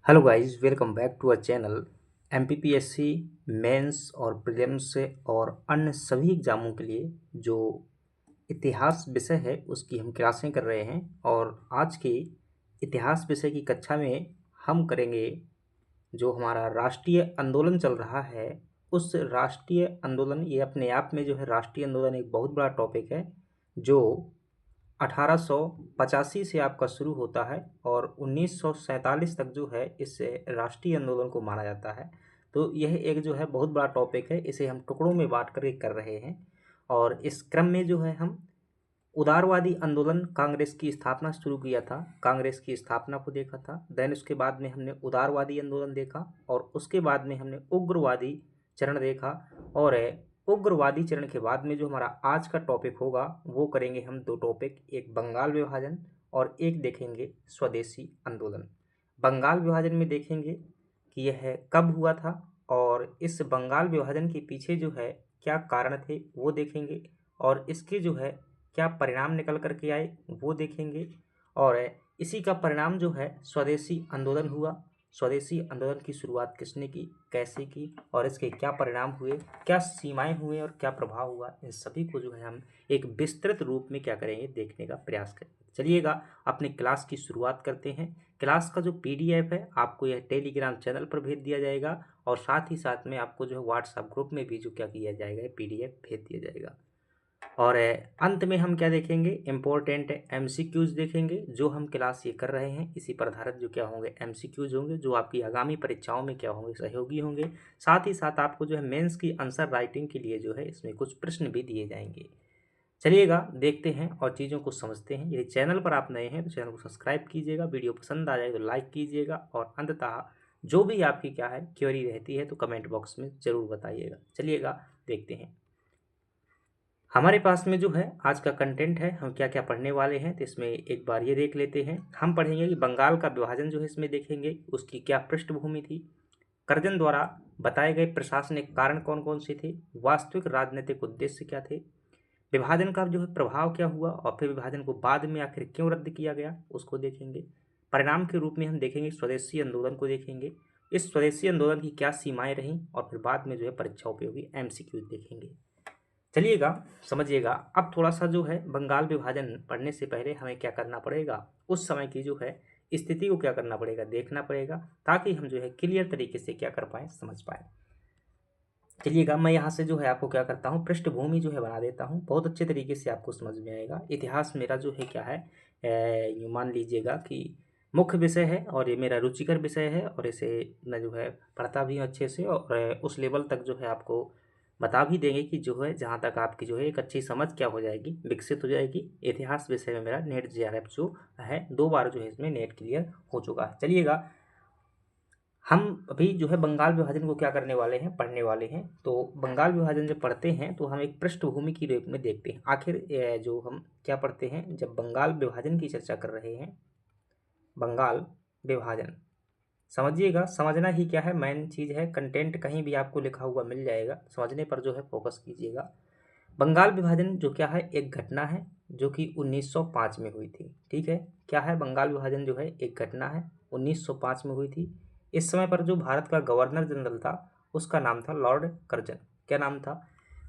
Hello guys, welcome back to our channel. MPPSC mains और prelims और अन्य सभी एग्ज़ामों के लिए जो इतिहास विषय है उसकी हम क्लासें कर रहे हैं। और आज की इतिहास विषय की कक्षा में हम करेंगे जो हमारा राष्ट्रीय आंदोलन चल रहा है, उस राष्ट्रीय आंदोलन। ये अपने आप में जो है राष्ट्रीय आंदोलन एक बहुत बड़ा टॉपिक है जो 1885 से आपका शुरू होता है और 1947 तक जो है इस राष्ट्रीय आंदोलन को माना जाता है। तो यह एक जो है बहुत बड़ा टॉपिक है, इसे हम टुकड़ों में बांट कर कर रहे हैं। और इस क्रम में जो है हम उदारवादी आंदोलन, कांग्रेस की स्थापना शुरू किया था, कांग्रेस की स्थापना को देखा था। देन उसके बाद में हमने उदारवादी आंदोलन देखा और उसके बाद में हमने उग्रवादी चरण देखा। और उग्रवादी चरण के बाद में जो हमारा आज का टॉपिक होगा वो करेंगे हम दो टॉपिक, एक बंगाल विभाजन और एक देखेंगे स्वदेशी आंदोलन। बंगाल विभाजन में देखेंगे कि यह कब हुआ था और इस बंगाल विभाजन के पीछे जो है क्या कारण थे वो देखेंगे और इसके जो है क्या परिणाम निकल कर के आए वो देखेंगे। और इसी का परिणाम जो है स्वदेशी आंदोलन हुआ। स्वदेशी आंदोलन की शुरुआत किसने की, कैसे की और इसके क्या परिणाम हुए, क्या सीमाएं हुए और क्या प्रभाव हुआ, इन सभी को जो है हम एक विस्तृत रूप में क्या करेंगे, देखने का प्रयास करेंगे। चलिएगा अपनी क्लास की शुरुआत करते हैं। क्लास का जो पीडीएफ है आपको यह टेलीग्राम चैनल पर भेज दिया जाएगा और साथ ही साथ में आपको जो है व्हाट्सएप ग्रुप में भी जो क्या किया जाएगा, पीडीएफ भेज दिया जाएगा। और अंत में हम क्या देखेंगे, इम्पोर्टेंट एमसीक्यूज देखेंगे। जो हम क्लास ये कर रहे हैं इसी पर आधारित जो क्या होंगे, एमसीक्यूज होंगे जो आपकी आगामी परीक्षाओं में क्या होंगे, सहयोगी होंगे। साथ ही साथ आपको जो है मेंस की आंसर राइटिंग के लिए जो है इसमें कुछ प्रश्न भी दिए जाएंगे। चलिएगा देखते हैं और चीज़ों को समझते हैं। यदि चैनल पर आप नए हैं तो चैनल को सब्सक्राइब कीजिएगा, वीडियो पसंद आ जाए तो लाइक कीजिएगा और अंततः जो भी आपकी क्या है क्वेरी रहती है तो कमेंट बॉक्स में ज़रूर बताइएगा। चलिएगा देखते हैं। हमारे पास में जो है आज का कंटेंट है, हम क्या क्या पढ़ने वाले हैं तो इसमें एक बार ये देख लेते हैं। हम पढ़ेंगे कि बंगाल का विभाजन जो है इसमें देखेंगे उसकी क्या पृष्ठभूमि थी, कर्जन द्वारा बताए गए प्रशासनिक कारण कौन कौन से थे, वास्तविक राजनीतिक उद्देश्य क्या थे, विभाजन का जो है प्रभाव क्या हुआ और फिर विभाजन को बाद में आखिर क्यों रद्द किया गया उसको देखेंगे। परिणाम के रूप में हम देखेंगे स्वदेशी आंदोलन को देखेंगे, इस स्वदेशी आंदोलन की क्या सीमाएं रहीं और फिर बाद में जो है परीक्षा उपयोगी एमसीक्यू देखेंगे। चलिएगा समझिएगा। अब थोड़ा सा जो है बंगाल विभाजन पढ़ने से पहले हमें क्या करना पड़ेगा, उस समय की जो है स्थिति को क्या करना पड़ेगा, देखना पड़ेगा, ताकि हम जो है क्लियर तरीके से क्या कर पाएँ, समझ पाएँ। चलिएगा मैं यहाँ से जो है आपको क्या करता हूँ, पृष्ठभूमि जो है बना देता हूँ, बहुत अच्छे तरीके से आपको समझ में आएगा। इतिहास मेरा जो है क्या है, यूँ मान लीजिएगा कि मुख्य विषय है और ये मेरा रुचिकर विषय है और इसे मैं जो है पढ़ता भी हूँ अच्छे से और उस लेवल तक जो है आपको बता भी देंगे कि जो है जहाँ तक आपकी जो है एक अच्छी समझ क्या हो जाएगी, विकसित हो जाएगी। इतिहास विषय में मेरा नेट जेआरएफ जो है 2 बार जो है इसमें नेट क्लियर हो चुका है। चलिएगा हम अभी जो है बंगाल विभाजन को क्या करने वाले हैं, पढ़ने वाले हैं। तो बंगाल विभाजन जब पढ़ते हैं तो हम एक पृष्ठभूमि की रूप में देखते हैं। आखिर जो हम क्या पढ़ते हैं जब बंगाल विभाजन की चर्चा कर रहे हैं, बंगाल विभाजन समझिएगा, समझना ही क्या है मेन चीज़ है। कंटेंट कहीं भी आपको लिखा हुआ मिल जाएगा, समझने पर जो है फोकस कीजिएगा। बंगाल विभाजन जो क्या है एक घटना है जो कि 1905 में हुई थी। ठीक है, क्या है, बंगाल विभाजन जो है एक घटना है 1905 में हुई थी। इस समय पर जो भारत का गवर्नर जनरल था उसका नाम था लॉर्ड कर्जन। क्या नाम था,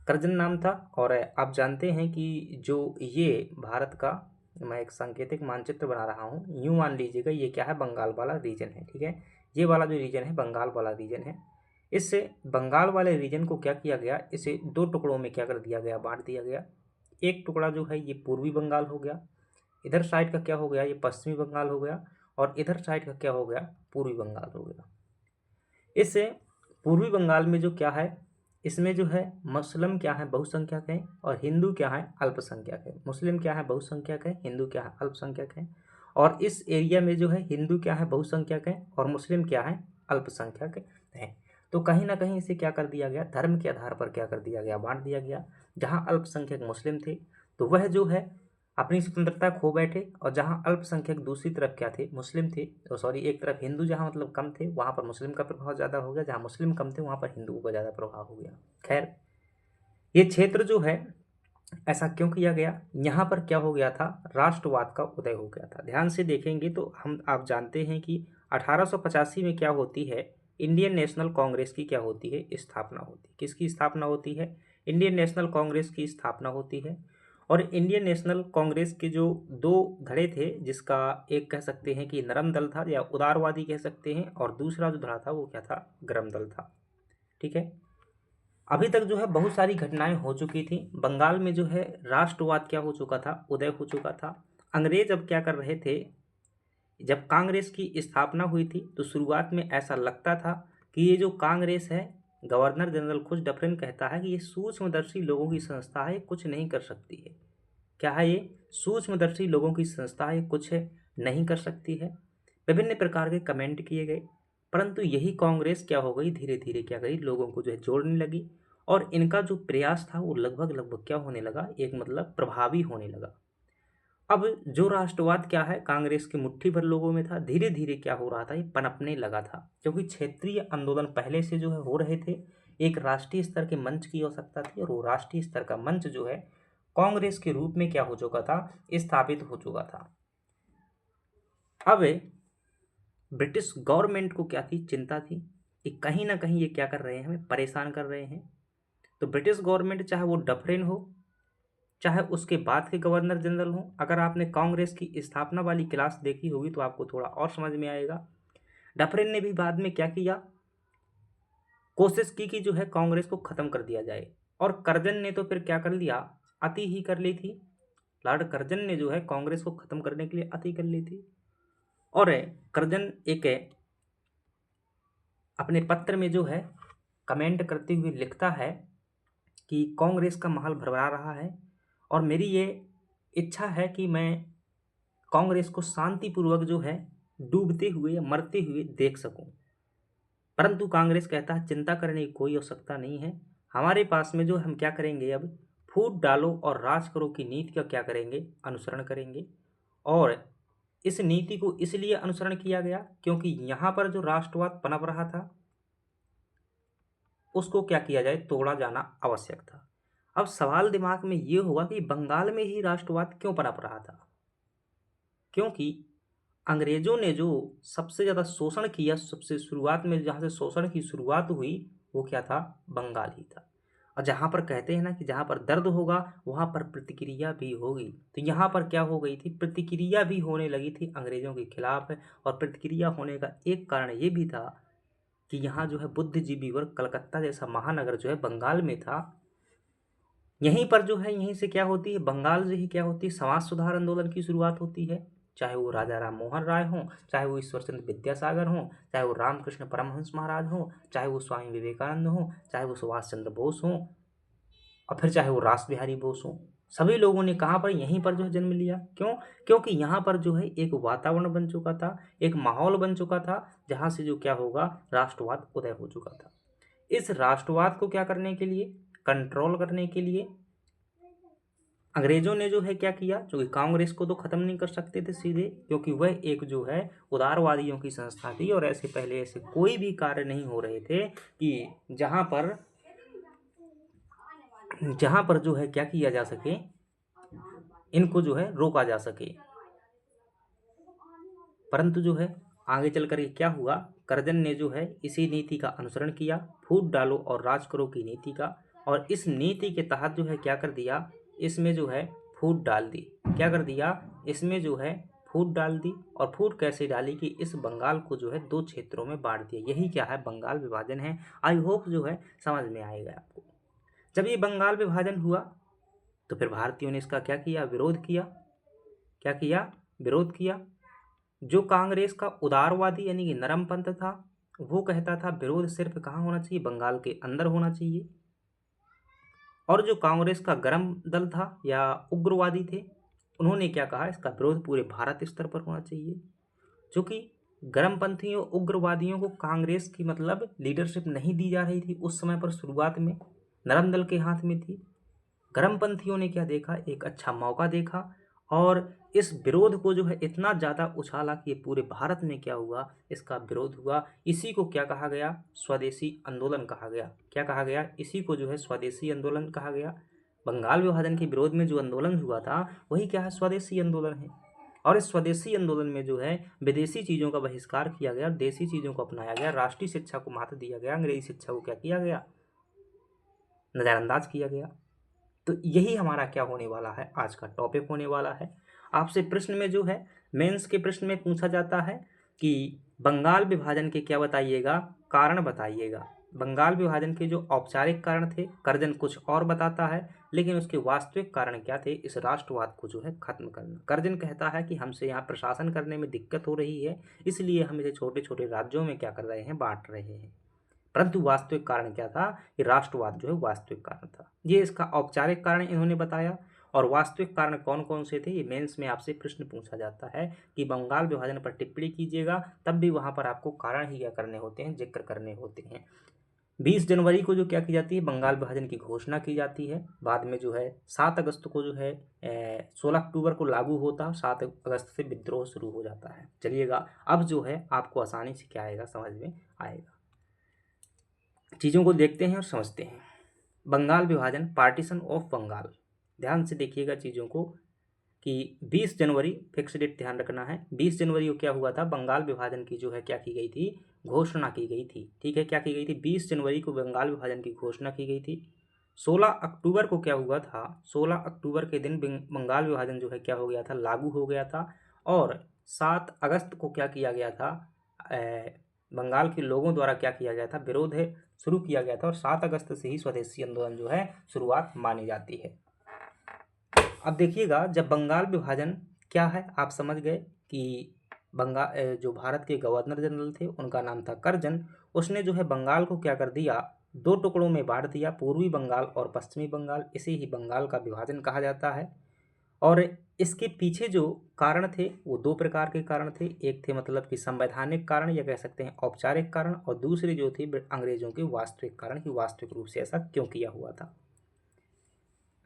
कर्जन नाम था। और आप जानते हैं कि जो ये भारत का, मैं एक सांकेतिक मानचित्र बना रहा हूँ, यूँ मान लीजिएगा ये क्या है, बंगाल वाला रीजन है। ठीक है, ये वाला जो रीजन है बंगाल वाला रीजन है। इससे बंगाल वाले रीजन को क्या किया गया, इसे 2 टुकड़ों में क्या कर दिया गया, बांट दिया गया। एक टुकड़ा जो है ये पूर्वी बंगाल हो गया, इधर साइड का क्या हो गया, ये पश्चिमी बंगाल हो गया, और इधर साइड का क्या हो गया, पूर्वी बंगाल हो गया। इससे पूर्वी बंगाल में जो क्या है, इसमें जो है मुस्लिम क्या है, बहुसंख्यक हैं, और हिंदू क्या है, अल्पसंख्यक है। मुस्लिम क्या है, बहुसंख्यक है, हिंदू क्या है, अल्पसंख्यक है। और इस एरिया में जो है हिंदू क्या है, बहुसंख्यक है, और मुस्लिम क्या है, अल्पसंख्यक है। तो कहीं ना कहीं इसे क्या कर दिया गया, धर्म के आधार पर क्या कर दिया गया, बांट दिया गया। जहाँ अल्पसंख्यक मुस्लिम थे तो वह जो है अपनी स्वतंत्रता खो बैठे, और जहाँ अल्पसंख्यक दूसरी तरफ क्या थे, मुस्लिम थे, तो सॉरी एक तरफ हिंदू जहाँ मतलब कम थे वहाँ पर मुस्लिम का प्रभाव ज़्यादा हो गया, जहाँ मुस्लिम कम थे वहाँ पर हिंदुओं का ज़्यादा प्रभाव हो गया। खैर, ये क्षेत्र जो है ऐसा क्यों किया गया, यहाँ पर क्या हो गया था, राष्ट्रवाद का उदय हो गया था। ध्यान से देखेंगे तो हम आप जानते हैं कि 1885 में क्या होती है, इंडियन नेशनल कांग्रेस की क्या होती है, स्थापना होती है। किसकी स्थापना होती है, इंडियन नेशनल कांग्रेस की स्थापना होती है। और इंडियन नेशनल कांग्रेस के जो दो धड़े थे, जिसका एक कह सकते हैं कि नरम दल था या उदारवादी कह सकते हैं, और दूसरा जो धड़ा था वो क्या था, गरम दल था। ठीक है, अभी तक जो है बहुत सारी घटनाएं हो चुकी थी। बंगाल में जो है राष्ट्रवाद क्या हो चुका था, उदय हो चुका था। अंग्रेज अब क्या कर रहे थे, जब कांग्रेस की स्थापना हुई थी तो शुरुआत में ऐसा लगता था कि ये जो कांग्रेस है, गवर्नर जनरल खुश डफरिन कहता है कि ये सूक्ष्मदर्शी लोगों की संस्था है, कुछ नहीं कर सकती है। क्या है ये, सूक्ष्मदर्शी लोगों की संस्था है, कुछ नहीं कर सकती है। विभिन्न प्रकार के कमेंट किए गए, परंतु यही कांग्रेस क्या हो गई, धीरे धीरे क्या गई, लोगों को जो है जोड़ने लगी। और इनका जो प्रयास था वो लगभग लगभग क्या होने लगा, एक मतलब प्रभावी होने लगा। अब जो राष्ट्रवाद क्या है, कांग्रेस के मुट्ठी भर लोगों में था, धीरे धीरे क्या हो रहा था, ये पनपने लगा था। क्योंकि क्षेत्रीय आंदोलन पहले से जो है हो रहे थे, एक राष्ट्रीय स्तर के मंच की आवश्यकता थी, और वो राष्ट्रीय स्तर का मंच जो है कांग्रेस के रूप में क्या हो चुका था, स्थापित हो चुका था। अब ब्रिटिश गवर्नमेंट को क्या थी, चिंता थी कि कहीं ना कहीं ये क्या कर रहे हैं, हमें परेशान कर रहे हैं। तो ब्रिटिश गवर्नमेंट, चाहे वो डफरिन हो, चाहे उसके बाद के गवर्नर जनरल हो, अगर आपने कांग्रेस की स्थापना वाली क्लास देखी होगी तो आपको थोड़ा और समझ में आएगा। डफरिन ने भी बाद में क्या किया, कोशिश की कि जो है कांग्रेस को खत्म कर दिया जाए, और कर्जन ने तो फिर क्या कर लिया, अति ही कर ली थी। लॉर्ड कर्जन ने जो है कांग्रेस को खत्म करने के लिए अति कर ली थी। और कर्जन एक अपने पत्र में जो है कमेंट करते हुए लिखता है कि कांग्रेस का महल भरभरा रहा है, और मेरी ये इच्छा है कि मैं कांग्रेस को शांतिपूर्वक जो है डूबते हुए या मरते हुए देख सकूं। परंतु कांग्रेस कहता है चिंता करने की कोई आवश्यकता नहीं है, हमारे पास में जो हम क्या करेंगे, अब फूट डालो और राज करो की नीति का क्या करेंगे, अनुसरण करेंगे। और इस नीति को इसलिए अनुसरण किया गया क्योंकि यहाँ पर जो राष्ट्रवाद पनप रहा था उसको क्या किया जाए, तोड़ा जाना आवश्यक था। अब सवाल दिमाग में ये होगा कि बंगाल में ही राष्ट्रवाद क्यों पनप रहा था, क्योंकि अंग्रेजों ने जो सबसे ज़्यादा शोषण किया, सबसे शुरुआत में जहाँ से शोषण की शुरुआत हुई वो क्या था, बंगाल ही था। और जहाँ पर कहते हैं ना कि जहाँ पर दर्द होगा वहाँ पर प्रतिक्रिया भी होगी, तो यहाँ पर क्या हो गई थी, प्रतिक्रिया भी होने लगी थी अंग्रेजों के खिलाफ। और प्रतिक्रिया होने का एक कारण ये भी था कि यहाँ जो है बुद्धिजीवी वर्ग, कलकत्ता जैसा महानगर जो है बंगाल में था, यहीं पर जो है, यहीं से क्या होती है, बंगाल से ही क्या होती है, समाज सुधार आंदोलन की शुरुआत होती है। चाहे वो राजा राम मोहन राय हों, चाहे वो ईश्वरचंद्र विद्यासागर हों, चाहे वो रामकृष्ण परमहंस महाराज हों, चाहे वो स्वामी विवेकानंद हों, चाहे वो सुभाष चंद्र बोस हों, और फिर चाहे वो रास बिहारी बोस हों, सभी लोगों ने कहाँ पर, यहीं पर जो है जन्म लिया। क्यों, क्योंकि यहाँ पर जो है एक वातावरण बन चुका था, एक माहौल बन चुका था, जहाँ से जो क्या होगा, राष्ट्रवाद उदय हो चुका था। इस राष्ट्रवाद को क्या करने के लिए, कंट्रोल करने के लिए अंग्रेजों ने जो है क्या किया, जो कि कांग्रेस को तो खत्म नहीं कर सकते थे सीधे, क्योंकि वह एक जो है उदारवादियों की संस्था थी, और ऐसे पहले ऐसे कोई भी कार्य नहीं हो रहे थे कि जहां पर जो है क्या किया जा सके, इनको जो है रोका जा सके। परंतु जो है आगे चल कर क्या हुआ, कर्जन ने जो है इसी नीति का अनुसरण किया, फूट डालो और राज करो की नीति का। और इस नीति के तहत जो है क्या कर दिया, इसमें जो है फूट डाल दी। क्या कर दिया, इसमें जो है फूट डाल दी। और फूट कैसे डाली कि इस बंगाल को जो है दो क्षेत्रों में बांट दिया। यही क्या है, बंगाल विभाजन है। आई होप जो है समझ में आएगा आपको। जब ये बंगाल विभाजन हुआ तो फिर भारतीयों ने इसका क्या किया, विरोध किया। क्या किया, विरोध किया। जो कांग्रेस का उदारवादी यानी कि नरम पंथ था, वो कहता था विरोध सिर्फ कहाँ होना चाहिए, बंगाल के अंदर होना चाहिए। और जो कांग्रेस का गरम दल था या उग्रवादी थे, उन्होंने क्या कहा, इसका विरोध पूरे भारत स्तर पर होना चाहिए। क्योंकि गरमपंथियों, उग्रवादियों को कांग्रेस की मतलब लीडरशिप नहीं दी जा रही थी उस समय पर, शुरुआत में नरम दल के हाथ में थी। गरमपंथियों ने क्या देखा, एक अच्छा मौका देखा, और इस विरोध को जो है इतना ज़्यादा उछाला कि पूरे भारत में क्या हुआ, इसका विरोध हुआ। इसी को क्या कहा गया, स्वदेशी आंदोलन कहा गया। क्या कहा गया, इसी को जो है स्वदेशी आंदोलन कहा गया। बंगाल विभाजन के विरोध में जो आंदोलन हुआ था वही क्या है, स्वदेशी आंदोलन है। और इस स्वदेशी आंदोलन में जो है विदेशी चीज़ों का बहिष्कार किया गया, देसी चीज़ों को अपनाया गया, राष्ट्रीय शिक्षा को महत्व दिया गया, अंग्रेजी शिक्षा को क्या किया गया, नज़रअंदाज किया गया। तो यही हमारा क्या होने वाला है, आज का टॉपिक होने वाला है। आपसे प्रश्न में जो है मेंस के प्रश्न में पूछा जाता है कि बंगाल विभाजन के क्या बताइएगा, कारण बताइएगा। बंगाल विभाजन के जो औपचारिक कारण थे, कर्जन कुछ और बताता है, लेकिन उसके वास्तविक कारण क्या थे, इस राष्ट्रवाद को जो है खत्म करना। कर्जन कहता है कि हमसे यहाँ प्रशासन करने में दिक्कत हो रही है, इसलिए हम इसे छोटे छोटे राज्यों में क्या कर रहे हैं, बांट रहे हैं। परंतु वास्तविक कारण क्या था, कि राष्ट्रवाद जो है वास्तविक कारण था। ये इसका औपचारिक कारण इन्होंने बताया। और वास्तविक कारण कौन कौन से थे, ये मेंस में आपसे प्रश्न पूछा जाता है कि बंगाल विभाजन पर टिप्पणी कीजिएगा, तब भी वहां पर आपको कारण ही क्या करने होते हैं, जिक्र करने होते हैं। 20 जनवरी को जो क्या की जाती है, बंगाल विभाजन की घोषणा की जाती है। बाद में जो है 7 अगस्त को जो है 16 अक्टूबर को लागू होता है, 7 अगस्त से विद्रोह शुरू हो जाता है। चलिएगा, अब जो है आपको आसानी से क्या आएगा, समझ में आएगा। चीज़ों को देखते हैं और समझते हैं। बंगाल विभाजन, पार्टीशन ऑफ बंगाल, ध्यान से देखिएगा चीज़ों को कि 20 जनवरी फिक्स डेट ध्यान रखना है। 20 जनवरी को क्या हुआ था, बंगाल विभाजन की जो है क्या की गई थी, घोषणा की गई थी। ठीक है, क्या की गई थी, 20 जनवरी को बंगाल विभाजन की घोषणा की गई थी। 16 अक्टूबर को क्या हुआ था, 16 अक्टूबर के दिन बंगाल विभाजन जो है क्या हो गया था, लागू हो गया था। और 7 अगस्त को क्या किया गया था, बंगाल के लोगों द्वारा क्या किया गया था, विरोध है शुरू किया गया था। और 7 अगस्त से ही स्वदेशी आंदोलन जो है शुरुआत मानी जाती है। अब देखिएगा, जब बंगाल विभाजन क्या है, आप समझ गए कि बंगाल जो भारत के गवर्नर जनरल थे उनका नाम था कर्जन। उसने जो है बंगाल को क्या कर दिया, 2 टुकड़ों में बांट दिया, पूर्वी बंगाल और पश्चिमी बंगाल। इसे ही बंगाल का विभाजन कहा जाता है। और इसके पीछे जो कारण थे वो 2 प्रकार के कारण थे। एक थे मतलब कि संवैधानिक कारण या कह सकते हैं औपचारिक कारण, और दूसरे जो थे अंग्रेजों के वास्तविक कारण, कि वास्तविक रूप से ऐसा क्यों किया हुआ था।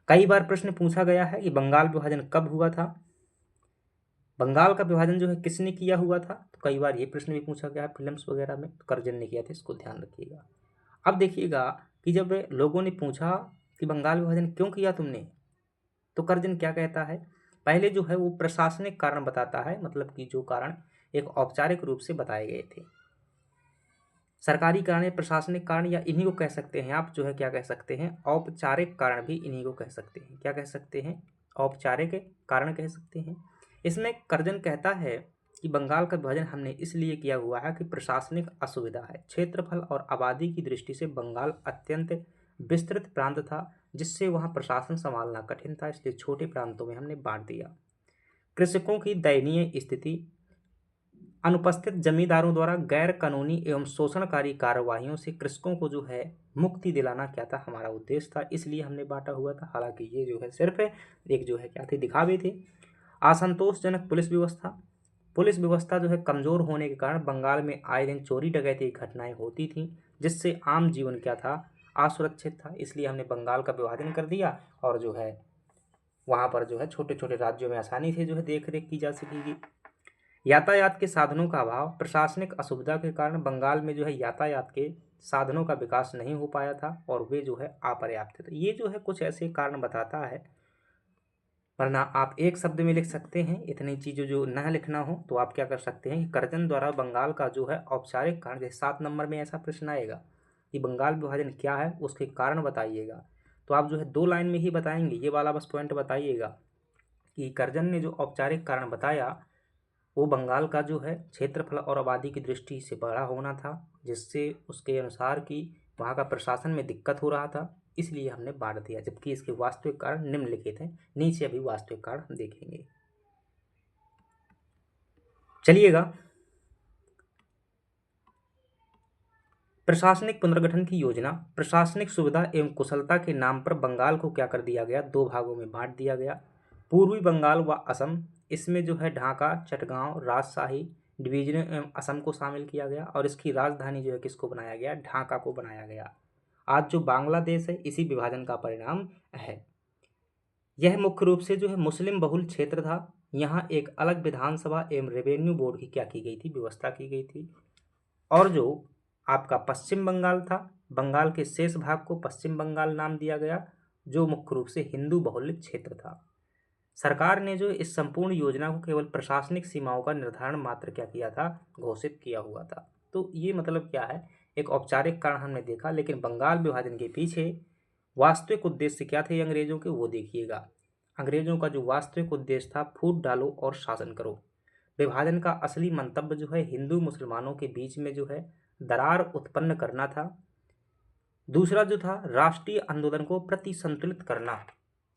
कई बार प्रश्न पूछा गया है कि बंगाल विभाजन कब हुआ था, बंगाल का विभाजन जो है किसने किया हुआ था। तो कई बार ये प्रश्न भी पूछा गया है फिल्म्स वगैरह में, तो कर्जन ने किया था, इसको ध्यान रखिएगा। अब देखिएगा कि जब लोगों ने पूछा कि बंगाल विभाजन क्यों किया तुमने, तो कर्जन क्या कहता है, पहले जो है वो प्रशासनिक कारण बताता है, मतलब कि जो कारण एक औपचारिक रूप से बताए गए थे। सरकारी कारण या प्रशासनिक कारण, या इन्हीं को कह सकते हैं आप, जो है क्या कह सकते हैं, औपचारिक कारण भी इन्हीं को कह सकते हैं। क्या कह सकते हैं, औपचारिक कारण कह सकते हैं। इसमें कर्जन कहता है कि बंगाल का विभाजन हमने इसलिए किया हुआ है कि प्रशासनिक असुविधा है। क्षेत्रफल और आबादी की दृष्टि से बंगाल अत्यंत विस्तृत प्रांत था, जिससे वहाँ प्रशासन संभालना कठिन था, इसलिए छोटे प्रांतों में हमने बांट दिया। कृषकों की दयनीय स्थिति, अनुपस्थित जमींदारों द्वारा गैर कानूनी एवं शोषणकारी कार्यवाहियों से कृषकों को जो है मुक्ति दिलाना क्या था, हमारा उद्देश्य था, इसलिए हमने बांटा हुआ था। हालांकि ये जो है सिर्फ एक जो है क्या थे, दिखावे थे। असंतोषजनक पुलिस व्यवस्था, पुलिस व्यवस्था जो है कमजोर होने के कारण बंगाल में आए दिन चोरी डकैती की घटनाएं होती थीं, जिससे आम जीवन क्या था, असुरक्षित था। इसलिए हमने बंगाल का विभाजन कर दिया, और जो है वहाँ पर जो है छोटे छोटे राज्यों में आसानी से जो है देख रेख की जा सकेगी। यातायात के साधनों का अभाव, प्रशासनिक असुविधा के कारण बंगाल में जो है यातायात के साधनों का विकास नहीं हो पाया था, और वे जो है अपर्याप्त थे। ये जो है कुछ ऐसे कारण बताता है, वरना आप एक शब्द में लिख सकते हैं। इतनी चीज़ें जो ना लिखना हो तो आप क्या कर सकते हैं, कर्जन द्वारा बंगाल का जो है औपचारिक कारण, जैसे 7 नंबर में ऐसा प्रश्न आएगा कि बंगाल विभाजन क्या है, उसके कारण बताइएगा, तो आप जो है 2 लाइन में ही बताएंगे। ये वाला बस पॉइंट बताइएगा कि कर्जन ने जो औपचारिक कारण बताया वो बंगाल का जो है क्षेत्रफल और आबादी की दृष्टि से बड़ा होना था, जिससे उसके अनुसार कि वहाँ का प्रशासन में दिक्कत हो रहा था, इसलिए हमने बांट दिया। जबकि इसके वास्तविक कारण निम्नलिखित हैं, नीचे अभी वास्तविक कारण हम देखेंगे। चलिएगा, प्रशासनिक पुनर्गठन की योजना, प्रशासनिक सुविधा एवं कुशलता के नाम पर बंगाल को क्या कर दिया गया, 2 भागों में बांट दिया गया। पूर्वी बंगाल व असम, इसमें जो है ढाका, चटगांव, राजशाही डिवीजन एवं असम को शामिल किया गया, और इसकी राजधानी जो है किसको बनाया गया, ढाका को बनाया गया। आज जो बांग्लादेश है इसी विभाजन का परिणाम है। यह मुख्य रूप से जो है मुस्लिम बहुल क्षेत्र था। यहाँ एक अलग विधानसभा एवं रेवेन्यू बोर्ड की क्या की गई थी, व्यवस्था की गई थी। और जो आपका पश्चिम बंगाल था, बंगाल के शेष भाग को पश्चिम बंगाल नाम दिया गया, जो मुख्य रूप से हिंदू बहुल क्षेत्र था। सरकार ने जो इस संपूर्ण योजना को केवल प्रशासनिक सीमाओं का निर्धारण मात्र क्या किया था, घोषित किया हुआ था। तो ये मतलब क्या है, एक औपचारिक कारण हमने देखा, लेकिन बंगाल विभाजन के पीछे वास्तविक उद्देश्य क्या थे अंग्रेजों के, वो देखिएगा। अंग्रेजों का जो वास्तविक उद्देश्य था, फूट डालो और शासन करो। विभाजन का असली मंतव्य जो है हिंदू मुसलमानों के बीच में जो है दरार उत्पन्न करना था। दूसरा जो था, राष्ट्रीय आंदोलन को प्रतिसंतुलित करना,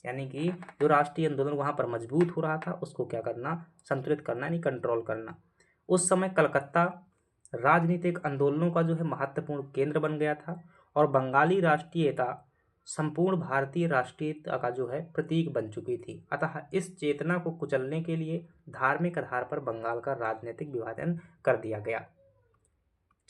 यानी कि जो राष्ट्रीय आंदोलन वहाँ पर मजबूत हो रहा था उसको क्या करना, संतुलित करना, यानी कंट्रोल करना। उस समय कलकत्ता राजनीतिक आंदोलनों का जो है महत्वपूर्ण केंद्र बन गया था और बंगाली राष्ट्रीयता संपूर्ण भारतीय राष्ट्रीयता का जो है प्रतीक बन चुकी थी। अतः इस चेतना को कुचलने के लिए धार्मिक आधार पर बंगाल का राजनीतिक विभाजन कर दिया गया।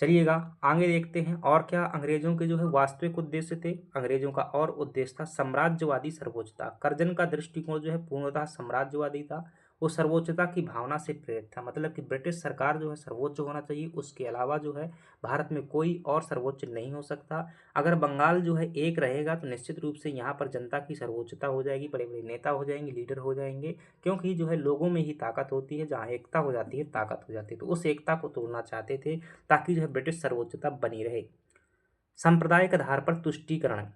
चलिएगा आगे देखते हैं और क्या अंग्रेजों के जो है वास्तविक उद्देश्य थे। अंग्रेजों का और उद्देश्य था साम्राज्यवादी सर्वोच्चता। कर्जन का दृष्टिकोण जो है पूर्णतः साम्राज्यवादी था, वो सर्वोच्चता की भावना से प्रेरित था। मतलब कि ब्रिटिश सरकार जो है सर्वोच्च होना चाहिए, उसके अलावा जो है भारत में कोई और सर्वोच्च नहीं हो सकता। अगर बंगाल जो है एक रहेगा तो निश्चित रूप से यहाँ पर जनता की सर्वोच्चता हो जाएगी, बड़े बड़े नेता हो जाएंगे, लीडर हो जाएंगे, क्योंकि जो है लोगों में ही ताकत होती है, जहाँ एकता हो जाती है ताकत हो जाती है। तो उस एकता को तोड़ना चाहते थे ताकि जो है ब्रिटिश सर्वोच्चता बनी रहे। सांप्रदायिक आधार पर तुष्टीकरण,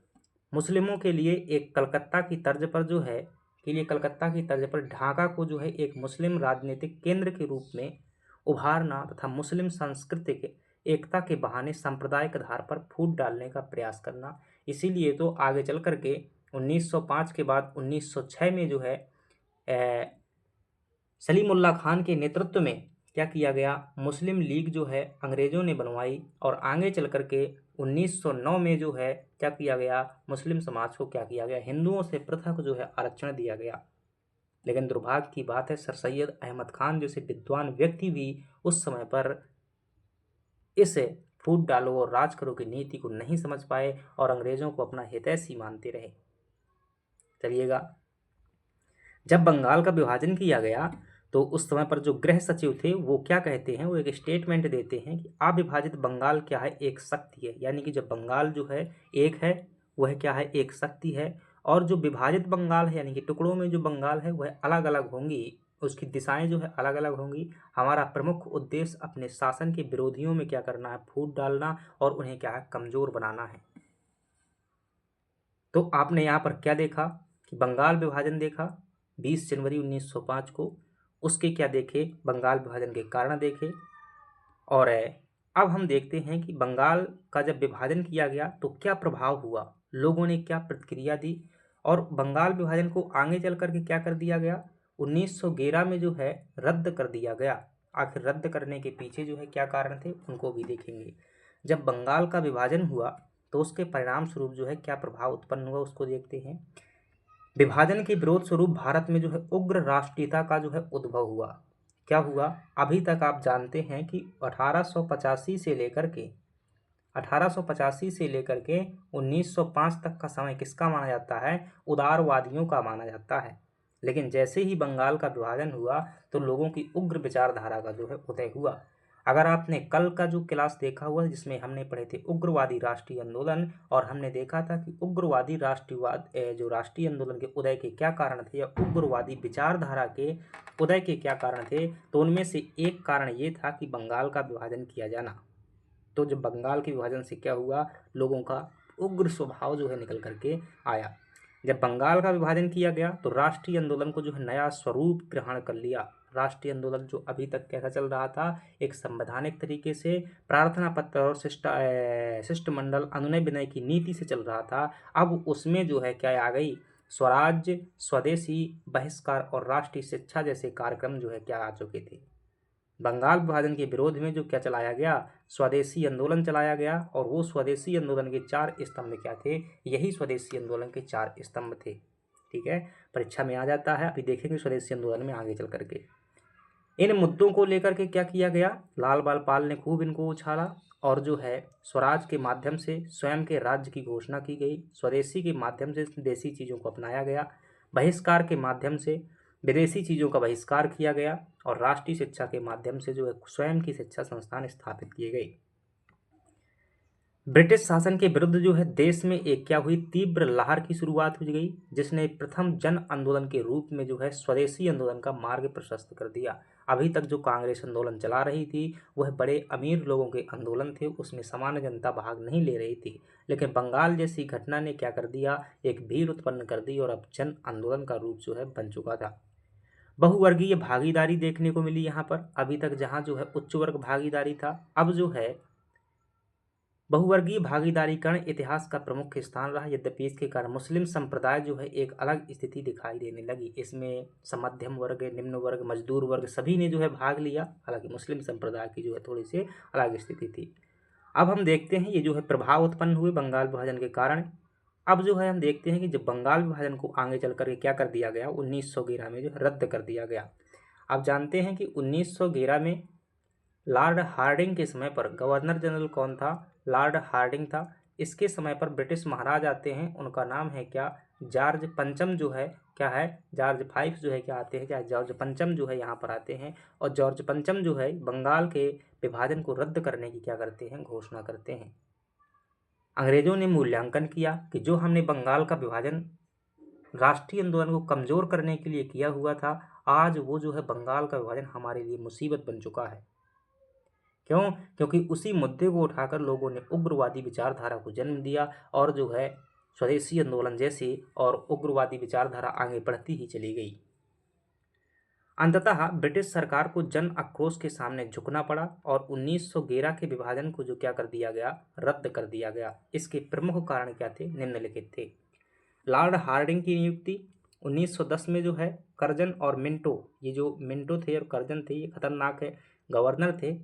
मुस्लिमों के लिए एक कलकत्ता की तर्ज पर जो है कलकत्ता की तर्ज पर ढाका को जो है एक मुस्लिम राजनीतिक केंद्र के रूप में उभारना तथा मुस्लिम सांस्कृतिक एकता के बहाने सांप्रदायिक आधार पर फूट डालने का प्रयास करना। इसीलिए तो आगे चल करके 1905 के बाद 1906 में जो है सलीमुल्लाह खान के नेतृत्व में क्या किया गया, मुस्लिम लीग जो है अंग्रेजों ने बनवाई और आगे चल करके 1909 में जो है क्या किया गया, मुस्लिम समाज को क्या किया गया, हिंदुओं से पृथक जो है आरक्षण दिया गया। लेकिन दुर्भाग्य की बात है, सर सैयद अहमद खान जैसे विद्वान व्यक्ति भी उस समय पर इस फूट डालो और राज करो की नीति को नहीं समझ पाए और अंग्रेजों को अपना हितैषी मानते रहे। चलिएगा, जब बंगाल का विभाजन किया गया तो उस समय पर जो गृह सचिव थे वो क्या कहते हैं, वो एक स्टेटमेंट देते हैं कि अविभाजित बंगाल क्या है, एक शक्ति है। यानी कि जब बंगाल जो है एक है, वह क्या है, एक शक्ति है। और जो विभाजित बंगाल है, यानी कि टुकड़ों में जो बंगाल है वह अलग अलग होंगी, उसकी दिशाएं जो है अलग अलग होंगी। हमारा प्रमुख उद्देश्य अपने शासन के विरोधियों में क्या करना है, फूट डालना और उन्हें क्या है, कमजोर बनाना है। तो आपने यहाँ पर क्या देखा कि बंगाल विभाजन देखा 20 जनवरी 1905 को, उसके क्या देखे, बंगाल विभाजन के कारण देखे। और अब हम देखते हैं कि बंगाल का जब विभाजन किया गया तो क्या प्रभाव हुआ, लोगों ने क्या प्रतिक्रिया दी और बंगाल विभाजन को आगे चल करके क्या कर दिया गया, 1911 में जो है रद्द कर दिया गया। आखिर रद्द करने के पीछे जो है क्या कारण थे, उनको भी देखेंगे। जब बंगाल का विभाजन हुआ तो उसके परिणाम स्वरूप जो है क्या प्रभाव उत्पन्न हुआ, उसको देखते हैं। विभाजन के विरोध स्वरूप भारत में जो है उग्र राष्ट्रीयता का जो है उद्भव हुआ। क्या हुआ, अभी तक आप जानते हैं कि 1885 से लेकर के 1905 तक का समय किसका माना जाता है, उदारवादियों का माना जाता है। लेकिन जैसे ही बंगाल का विभाजन हुआ तो लोगों की उग्र विचारधारा का जो है उदय हुआ। अगर आपने कल का जो क्लास देखा हुआ जिसमें हमने पढ़े थे उग्रवादी राष्ट्रीय आंदोलन, और हमने देखा था कि उग्रवादी राष्ट्रीयवाद जो राष्ट्रीय आंदोलन के उदय के क्या कारण थे या उग्रवादी विचारधारा के उदय के क्या कारण थे, तो उनमें से एक कारण ये था कि बंगाल का विभाजन किया जाना। तो जब बंगाल के विभाजन से क्या हुआ, लोगों का उग्र स्वभाव जो है निकल करके आया। जब बंगाल का विभाजन किया गया तो राष्ट्रीय आंदोलन को जो है नया स्वरूप ग्रहण कर लिया। राष्ट्रीय आंदोलन जो अभी तक कैसा चल रहा था, एक संवैधानिक तरीके से प्रार्थना पत्र और शिष्टमंडल अनुनय विनय की नीति से चल रहा था, अब उसमें जो है क्या आ गई, स्वराज्य, स्वदेशी, बहिष्कार और राष्ट्रीय शिक्षा जैसे कार्यक्रम जो है क्या आ चुके थे। बंगाल विभाजन के विरोध में जो क्या चलाया गया, स्वदेशी आंदोलन चलाया गया, और वो स्वदेशी आंदोलन के 4 स्तंभ क्या थे, यही स्वदेशी आंदोलन के 4 स्तंभ थे। ठीक है, परीक्षा में आ जाता है, अभी देखेंगे स्वदेशी आंदोलन में आगे चल करके। इन मुद्दों को लेकर के क्या किया गया, लाल बाल पाल ने खूब इनको उछाला और जो है स्वराज के माध्यम से स्वयं के राज्य की घोषणा की गई, स्वदेशी के माध्यम से देसी चीज़ों को अपनाया गया, बहिष्कार के माध्यम से विदेशी चीज़ों का बहिष्कार किया गया, और राष्ट्रीय शिक्षा के माध्यम से जो है स्वयं की शिक्षा संस्थान स्थापित किए गए। ब्रिटिश शासन के विरुद्ध जो है देश में एक क्या हुई, तीव्र लहर की शुरुआत हो गई, जिसने प्रथम जन आंदोलन के रूप में जो है स्वदेशी आंदोलन का मार्ग प्रशस्त कर दिया। अभी तक जो कांग्रेस आंदोलन चला रही थी वह बड़े अमीर लोगों के आंदोलन थे, उसमें सामान्य जनता भाग नहीं ले रही थी। लेकिन बंगाल जैसी घटना ने क्या कर दिया, एक भीड़ उत्पन्न कर दी और अब जन आंदोलन का रूप जो है बन चुका था। बहुवर्गीय भागीदारी देखने को मिली यहाँ पर। अभी तक जहाँ जो है उच्च वर्ग भागीदारी था, अब जो है बहुवर्गीय भागीदारीकरण इतिहास का प्रमुख स्थान रहा। यद्यपि इसके कारण मुस्लिम संप्रदाय जो है एक अलग स्थिति दिखाई देने लगी। इसमें मध्यम वर्ग, निम्न वर्ग, मजदूर वर्ग सभी ने जो है भाग लिया। हालांकि मुस्लिम संप्रदाय की जो है थोड़ी सी अलग स्थिति थी। अब हम देखते हैं ये जो है प्रभाव उत्पन्न हुए बंगाल विभाजन के कारण। अब जो है हम देखते हैं कि जब बंगाल विभाजन को आगे चल कर क्या कर दिया गया, 1911 में जो है रद्द कर दिया गया। आप जानते हैं कि 1911 में लॉर्ड हार्डिंग के समय पर गवर्नर जनरल कौन था, लॉर्ड हार्डिंग था। इसके समय पर ब्रिटिश महाराज आते हैं, उनका नाम है क्या, जॉर्ज पंचम जो है क्या है, जॉर्ज फाइव जो है क्या आते हैं, क्या जॉर्ज पंचम जो है यहाँ पर आते हैं। और जॉर्ज पंचम जो है बंगाल के विभाजन को रद्द करने की क्या करते हैं, घोषणा करते हैं। अंग्रेजों ने मूल्यांकन किया कि जो हमने बंगाल का विभाजन राष्ट्रीय आंदोलन को कमजोर करने के लिए किया हुआ था, आज वो जो है बंगाल का विभाजन हमारे लिए मुसीबत बन चुका है। क्यों? क्योंकि उसी मुद्दे को उठाकर लोगों ने उग्रवादी विचारधारा को जन्म दिया और जो है स्वदेशी आंदोलन जैसी और उग्रवादी विचारधारा आगे बढ़ती ही चली गई। अंततः ब्रिटिश सरकार को जन आक्रोश के सामने झुकना पड़ा और 1911 के विभाजन को जो क्या कर दिया गया, रद्द कर दिया गया। इसके प्रमुख कारण क्या थे, निम्नलिखित थे। लॉर्ड हार्डिंग की नियुक्ति 1910 में जो है कर्जन और मिंटो, ये जो मिंटो थे और कर्जन थे, ये खतरनाक है गवर्नर थे।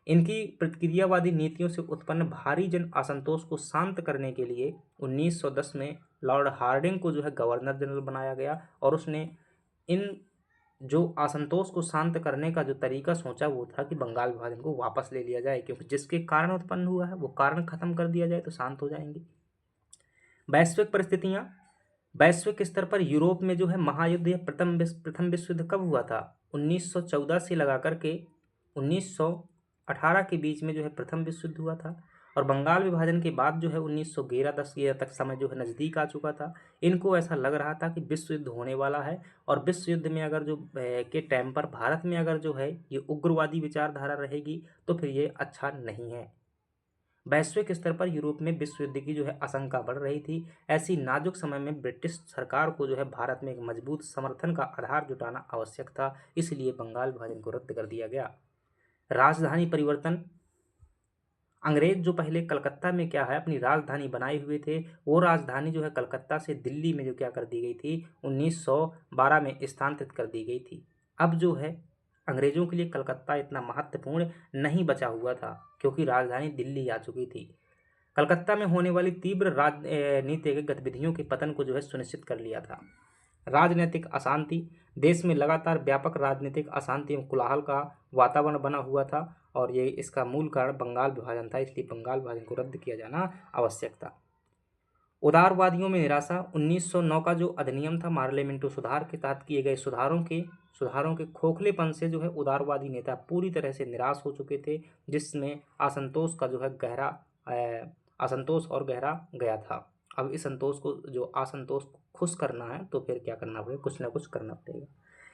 इनकी प्रतिक्रियावादी नीतियों से उत्पन्न भारी जन असंतोष को शांत करने के लिए 1910 में लॉर्ड हार्डिंग को जो है गवर्नर जनरल बनाया गया और उसने इन जो असंतोष को शांत करने का जो तरीका सोचा वो था कि बंगाल विभाजन को वापस ले लिया जाए, क्योंकि जिसके कारण उत्पन्न हुआ है वो कारण खत्म कर दिया जाए तो शांत हो जाएंगे। वैश्विक परिस्थितियां, वैश्विक स्तर पर यूरोप में जो है महायुद्ध या प्रथम विश्व युद्ध कब हुआ था, 1914 से लगा करके 1918 के बीच में जो है प्रथम विश्व युद्ध हुआ था। और बंगाल विभाजन के बाद जो है 1911-10 तक समय जो है नज़दीक आ चुका था। इनको ऐसा लग रहा था कि विश्व युद्ध होने वाला है और विश्व युद्ध में अगर जो के टाइम पर भारत में अगर जो है ये उग्रवादी विचारधारा रहेगी तो फिर ये अच्छा नहीं है। वैश्विक स्तर पर यूरोप में विश्व युद्ध की जो है आशंका बढ़ रही थी। ऐसी नाजुक समय में ब्रिटिश सरकार को जो है भारत में एक मजबूत समर्थन का आधार जुटाना आवश्यक था, इसलिए बंगाल विभाजन को रद्द कर दिया गया। राजधानी परिवर्तन, अंग्रेज जो पहले कलकत्ता में क्या है अपनी राजधानी बनाए हुए थे, वो राजधानी जो है कलकत्ता से दिल्ली में जो क्या कर दी गई थी, 1912 में स्थानांतरित कर दी गई थी। अब जो है अंग्रेजों के लिए कलकत्ता इतना महत्वपूर्ण नहीं बचा हुआ था क्योंकि राजधानी दिल्ली आ चुकी थी। कलकत्ता में होने वाली तीव्र राजनीतिक गतिविधियों के पतन को जो है सुनिश्चित कर लिया था। राजनीतिक अशांति, देश में लगातार व्यापक राजनीतिक अशांति एवं कोलाहल का वातावरण बना हुआ था और ये इसका मूल कारण बंगाल विभाजन था, इसलिए बंगाल विभाजन को रद्द किया जाना आवश्यक था। उदारवादियों में निराशा, 1909 का जो अधिनियम था मार्लियामेंटो सुधार के तहत किए गए सुधारों के खोखलेपन से जो है उदारवादी नेता पूरी तरह से निराश हो चुके थे, जिसमें असंतोष का जो है असंतोष और गहरा गया था। अब इस असंतोष को खुश करना है तो फिर क्या करना पड़ेगा, कुछ ना कुछ करना पड़ेगा।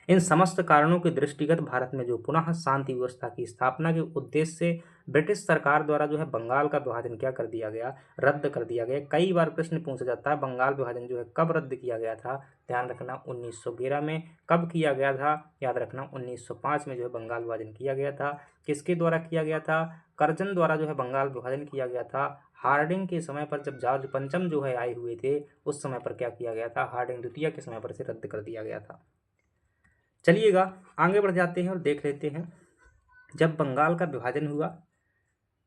इन समस्त कारणों के दृष्टिगत भारत में जो पुनः शांति व्यवस्था की स्थापना के उद्देश्य से ब्रिटिश सरकार द्वारा जो है बंगाल का विभाजन क्या कर दिया गया, रद्द कर दिया गया। कई बार प्रश्न पूछा जाता है बंगाल विभाजन जो है कब रद्द किया गया था, ध्यान रखना 1911 में। कब किया गया था, याद रखना 1905 में जो है बंगाल विभाजन किया गया था। किसके द्वारा किया गया था, कर्जन द्वारा जो है बंगाल विभाजन किया गया था। हार्डिंग के समय पर जब जॉर्ज पंचम जो है आए हुए थे उस समय पर क्या किया गया था, हार्डिंग द्वितीय के समय पर इसे रद्द कर दिया गया था। चलिएगा आगे बढ़ जाते हैं और देख लेते हैं जब बंगाल का विभाजन हुआ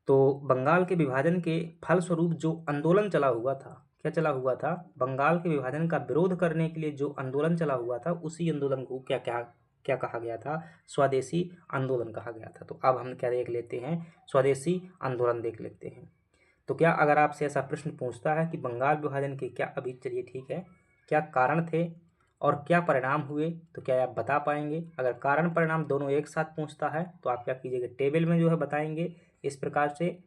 तो बंगाल के विभाजन के फलस्वरूप जो आंदोलन चला हुआ था, क्या चला हुआ था, बंगाल के विभाजन का विरोध करने के लिए जो आंदोलन चला हुआ था उसी आंदोलन को क्या क्या क्या कहा गया था, स्वदेशी आंदोलन कहा गया था। तो अब हम क्या देख लेते हैं, स्वदेशी आंदोलन देख लेते हैं। तो क्या अगर आपसे ऐसा प्रश्न पूछता है कि बंगाल विभाजन के क्या, अभी चलिए ठीक है, क्या कारण थे और क्या परिणाम हुए, तो क्या आप बता पाएंगे। अगर कारण परिणाम दोनों एक साथ पूछता है तो आप क्या कीजिएगा, टेबल में जो है बताएंगे इस प्रकार से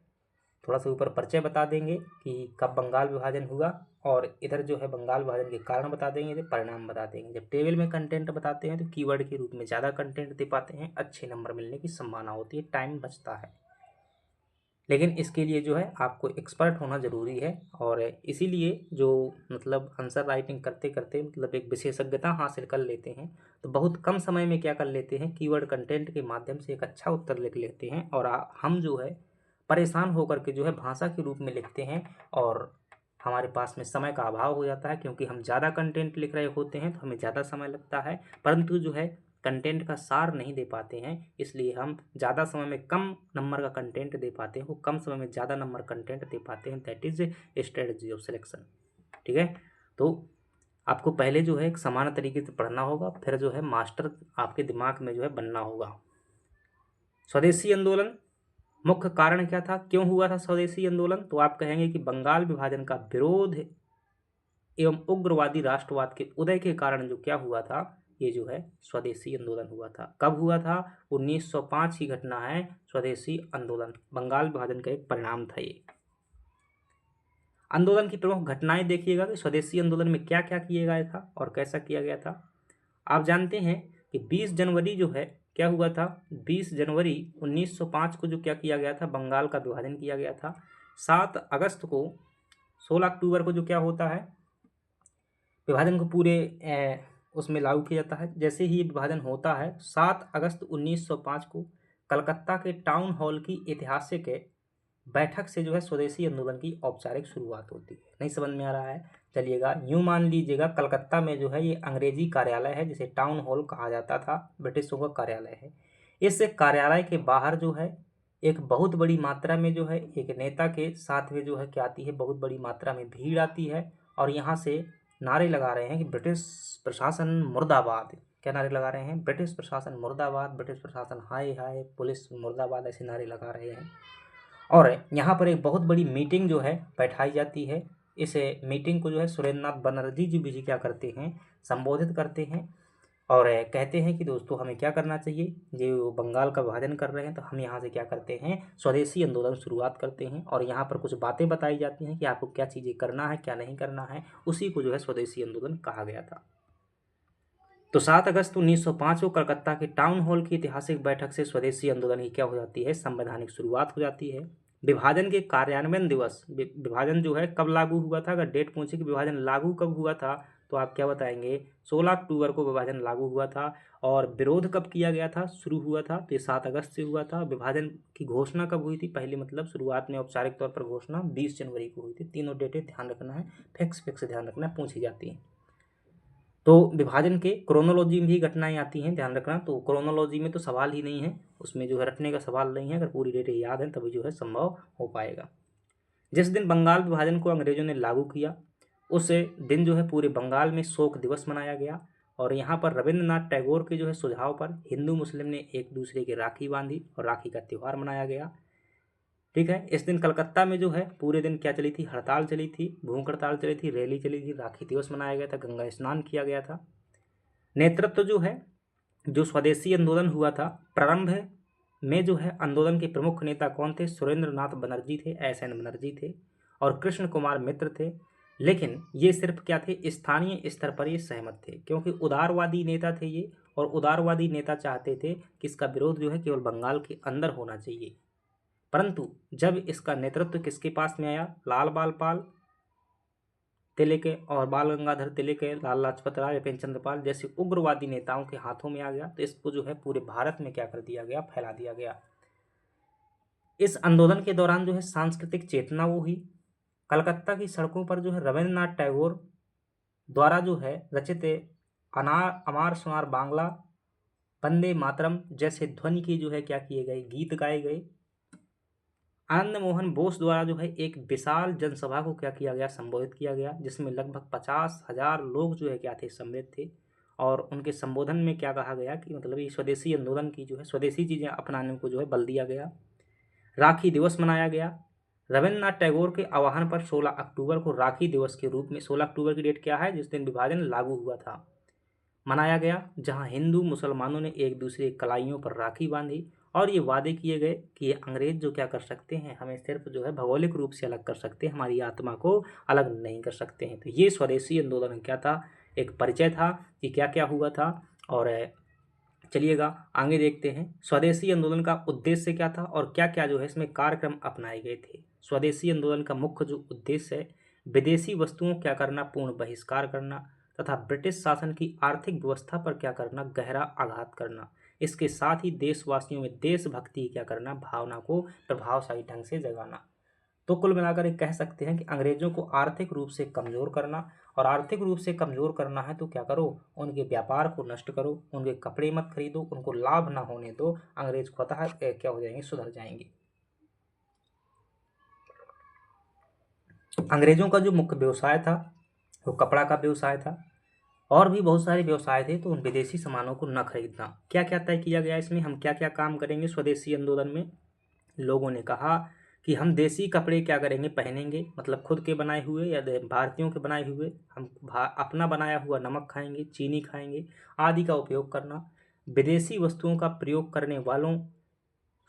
थोड़ा सा ऊपर परिचय बता देंगे कि कब बंगाल विभाजन हुआ, और इधर जो है बंगाल विभाजन के कारण बता देंगे, इधर परिणाम बता देंगे। जब टेबल में कंटेंट बताते हैं तो कीवर्ड के रूप में ज़्यादा कंटेंट दे पाते हैं, अच्छे नंबर मिलने की संभावना होती है, टाइम बचता है। लेकिन इसके लिए जो है आपको एक्सपर्ट होना ज़रूरी है, और इसीलिए जो मतलब आंसर राइटिंग करते करते मतलब एक विशेषज्ञता हासिल कर लेते हैं, तो बहुत कम समय में क्या कर लेते हैं, कीवर्ड कंटेंट के माध्यम से एक अच्छा उत्तर लिख लेते हैं। और हम जो है परेशान होकर के जो है भाषा के रूप में लिखते हैं, और हमारे पास में समय का अभाव हो जाता है, क्योंकि हम ज़्यादा कंटेंट लिख रहे होते हैं तो हमें ज़्यादा समय लगता है, परंतु जो है कंटेंट का सार नहीं दे पाते हैं। इसलिए हम ज़्यादा समय में कम नंबर का कंटेंट दे पाते हैं, वो कम समय में ज़्यादा नंबर कंटेंट दे पाते हैं। That is strategy of selection. ठीक है, तो आपको पहले जो है एक समान तरीके से पढ़ना होगा, फिर जो है मास्टर आपके दिमाग में जो है बनना होगा। स्वदेशी आंदोलन मुख्य कारण क्या था, क्यों हुआ था स्वदेशी आंदोलन? तो आप कहेंगे कि बंगाल विभाजन का विरोध एवं उग्रवादी राष्ट्रवाद के उदय के कारण जो क्या हुआ था, ये जो है स्वदेशी आंदोलन हुआ था। कब हुआ था? 1905 की घटना है स्वदेशी आंदोलन, बंगाल विभाजन का एक परिणाम था ये। आंदोलन की प्रमुख घटनाएं देखिएगा कि स्वदेशी आंदोलन में क्या क्या किया गया था और कैसा किया गया था। आप जानते हैं कि 20 जनवरी जो है क्या हुआ था, 20 जनवरी 1905 को जो क्या किया गया था, बंगाल का विभाजन किया गया था। 7 अगस्त को 16 अक्टूबर को जो क्या होता है, विभाजन को पूरे उसमें लागू किया जाता है। जैसे ही ये विभाजन होता है 7 अगस्त 1905 को कलकत्ता के टाउन हॉल की ऐतिहासिक बैठक से जो है स्वदेशी आंदोलन की औपचारिक शुरुआत होती है। नहीं समझ में आ रहा है? चलिएगा, यूँ मान लीजिएगा कलकत्ता में जो है ये अंग्रेजी कार्यालय है, जिसे टाउन हॉल कहा जाता था, ब्रिटिशों का कार्यालय है। इस कार्यालय के बाहर जो है एक बहुत बड़ी मात्रा में जो है एक नेता के साथ में जो है क्या आती है, बहुत बड़ी मात्रा में भीड़ आती है, और यहाँ से नारे लगा रहे हैं कि ब्रिटिश प्रशासन मुर्दाबाद। क्या नारे लगा रहे हैं? ब्रिटिश प्रशासन मुर्दाबाद, ब्रिटिश प्रशासन हाय हाय, पुलिस मुर्दाबाद, ऐसे नारे लगा रहे हैं। और यहाँ पर एक बहुत बड़ी मीटिंग जो है बैठाई जाती है। इस मीटिंग को जो है सुरेंद्रनाथ बनर्जी जी भी क्या करते हैं, संबोधित करते हैं, और कहते हैं कि दोस्तों हमें क्या करना चाहिए, जो बंगाल का विभाजन कर रहे हैं तो हम यहाँ से क्या करते हैं, स्वदेशी आंदोलन शुरुआत करते हैं। और यहाँ पर कुछ बातें बताई जाती हैं कि आपको क्या चीज़ें करना है, क्या नहीं करना है, उसी को जो है स्वदेशी आंदोलन कहा गया था। तो 7 अगस्त 1905 को कलकत्ता के टाउन हॉल की ऐतिहासिक बैठक से स्वदेशी आंदोलन की क्या हो जाती है, संवैधानिक शुरुआत हो जाती है। विभाजन के कार्यान्वयन दिवस, विभाजन जो है कब लागू हुआ था, अगर डेट पूछे कि विभाजन लागू कब हुआ था, तो आप क्या बताएंगे, 16 अक्टूबर को विभाजन लागू हुआ था। और विरोध कब किया गया था, शुरू हुआ था, तो ये 7 अगस्त से हुआ था। विभाजन की घोषणा कब हुई थी, पहले मतलब शुरुआत में औपचारिक तौर पर घोषणा 20 जनवरी को हुई थी। तीनों डेटें ध्यान रखना है, फिक्स ध्यान रखना है, पूछी जाती हैं। तो विभाजन के क्रोनोलॉजी में भी घटनाएं आती हैं, ध्यान रखना। तो क्रोनोलॉजी में तो सवाल ही नहीं है, उसमें जो है रटने का सवाल नहीं है, अगर पूरी डेटें याद हैं तभी जो है संभव हो पाएगा। जिस दिन बंगाल विभाजन को अंग्रेजों ने लागू किया, उस दिन जो है पूरे बंगाल में शोक दिवस मनाया गया, और यहाँ पर रविंद्रनाथ टैगोर के जो है सुझाव पर हिंदू मुस्लिम ने एक दूसरे की राखी बांधी और राखी का त्यौहार मनाया गया। ठीक है, इस दिन कलकत्ता में जो है पूरे दिन क्या चली थी, हड़ताल चली थी, भूख हड़ताल चली थी, रैली चली थी, राखी दिवस मनाया गया था, गंगा स्नान किया गया था। नेतृत्व जो है, जो स्वदेशी आंदोलन हुआ था, प्रारंभ में जो है आंदोलन के प्रमुख नेता कौन थे, सुरेंद्रनाथ बनर्जी थे, SN बनर्जी थे, और कृष्ण कुमार मित्र थे। लेकिन ये सिर्फ क्या थे, स्थानीय स्तर पर ये सहमत थे, क्योंकि उदारवादी नेता थे ये, और उदारवादी नेता चाहते थे कि इसका विरोध जो है केवल बंगाल के अंदर होना चाहिए। परंतु जब इसका नेतृत्व किसके पास में आया, लाल बाल पाल तिलक और बाल गंगाधर तिलक, लाल लाजपत राय, प्रेमचंद्र पाल जैसे उग्रवादी नेताओं के हाथों में आ गया, तो इसको जो है पूरे भारत में क्या कर दिया गया, फैला दिया गया। इस आंदोलन के दौरान जो है सांस्कृतिक चेतना वो हुई। कलकत्ता की सड़कों पर जो है रविंद्रनाथ टैगोर द्वारा जो है रचित अमार सुनार बांग्ला, वंदे मातरम जैसे ध्वनि की जो है क्या किए गए, गीत गाए गए। आनंद मोहन बोस द्वारा जो है एक विशाल जनसभा को क्या किया गया, संबोधित किया गया, जिसमें लगभग 50,000 लोग जो है क्या थे, सम्मिलित थे। और उनके संबोधन में क्या कहा गया कि मतलब ये स्वदेशी आंदोलन की जो है स्वदेशी चीज़ें अपनाने को जो है बल दिया गया। राखी दिवस मनाया गया। रविंद्रनाथ टैगोर के आह्वान पर 16 अक्टूबर को राखी दिवस के रूप में, 16 अक्टूबर की डेट क्या है, जिस दिन विभाजन लागू हुआ था, मनाया गया, जहां हिंदू मुसलमानों ने एक दूसरे की कलाइयों पर राखी बांधी और ये वादे किए गए कि ये अंग्रेज जो क्या कर सकते हैं, हमें सिर्फ जो है भौगोलिक रूप से अलग कर सकते हैं, हमारी आत्मा को अलग नहीं कर सकते हैं। तो ये स्वदेशी आंदोलन क्या था, एक परिचय था कि क्या क्या हुआ था। और चलिएगा आगे देखते हैं स्वदेशी आंदोलन का उद्देश्य क्या था और क्या क्या जो है इसमें कार्यक्रम अपनाए गए थे। स्वदेशी आंदोलन का मुख्य जो उद्देश्य है, विदेशी वस्तुओं क्या करना पूर्ण बहिष्कार करना तथा ब्रिटिश शासन की आर्थिक व्यवस्था पर क्या करना गहरा आघात करना। इसके साथ ही देशवासियों में देशभक्ति क्या करना भावना को प्रभावशाली ढंग से जगाना। तो कुल मिलाकर कह सकते हैं कि अंग्रेजों को आर्थिक रूप से कमज़ोर करना, और आर्थिक रूप से कमज़ोर करना है तो क्या करो, उनके व्यापार को नष्ट करो, उनके कपड़े मत खरीदो, उनको लाभ ना होने दो, अंग्रेज स्वतः क्या हो जाएंगे, सुधर जाएंगे। अंग्रेजों का जो मुख्य व्यवसाय था वो कपड़ा का व्यवसाय था, और भी बहुत सारे व्यवसाय थे। तो उन विदेशी सामानों को न खरीदना। क्या क्या तय किया गया इसमें, हम क्या क्या काम करेंगे स्वदेशी आंदोलन में। लोगों ने कहा कि हम देसी कपड़े क्या करेंगे, पहनेंगे, मतलब खुद के बनाए हुए या भारतीयों के बनाए हुए। हम अपना बनाया हुआ नमक खाएंगे, चीनी खाएंगे आदि का उपयोग करना। विदेशी वस्तुओं का प्रयोग करने वालों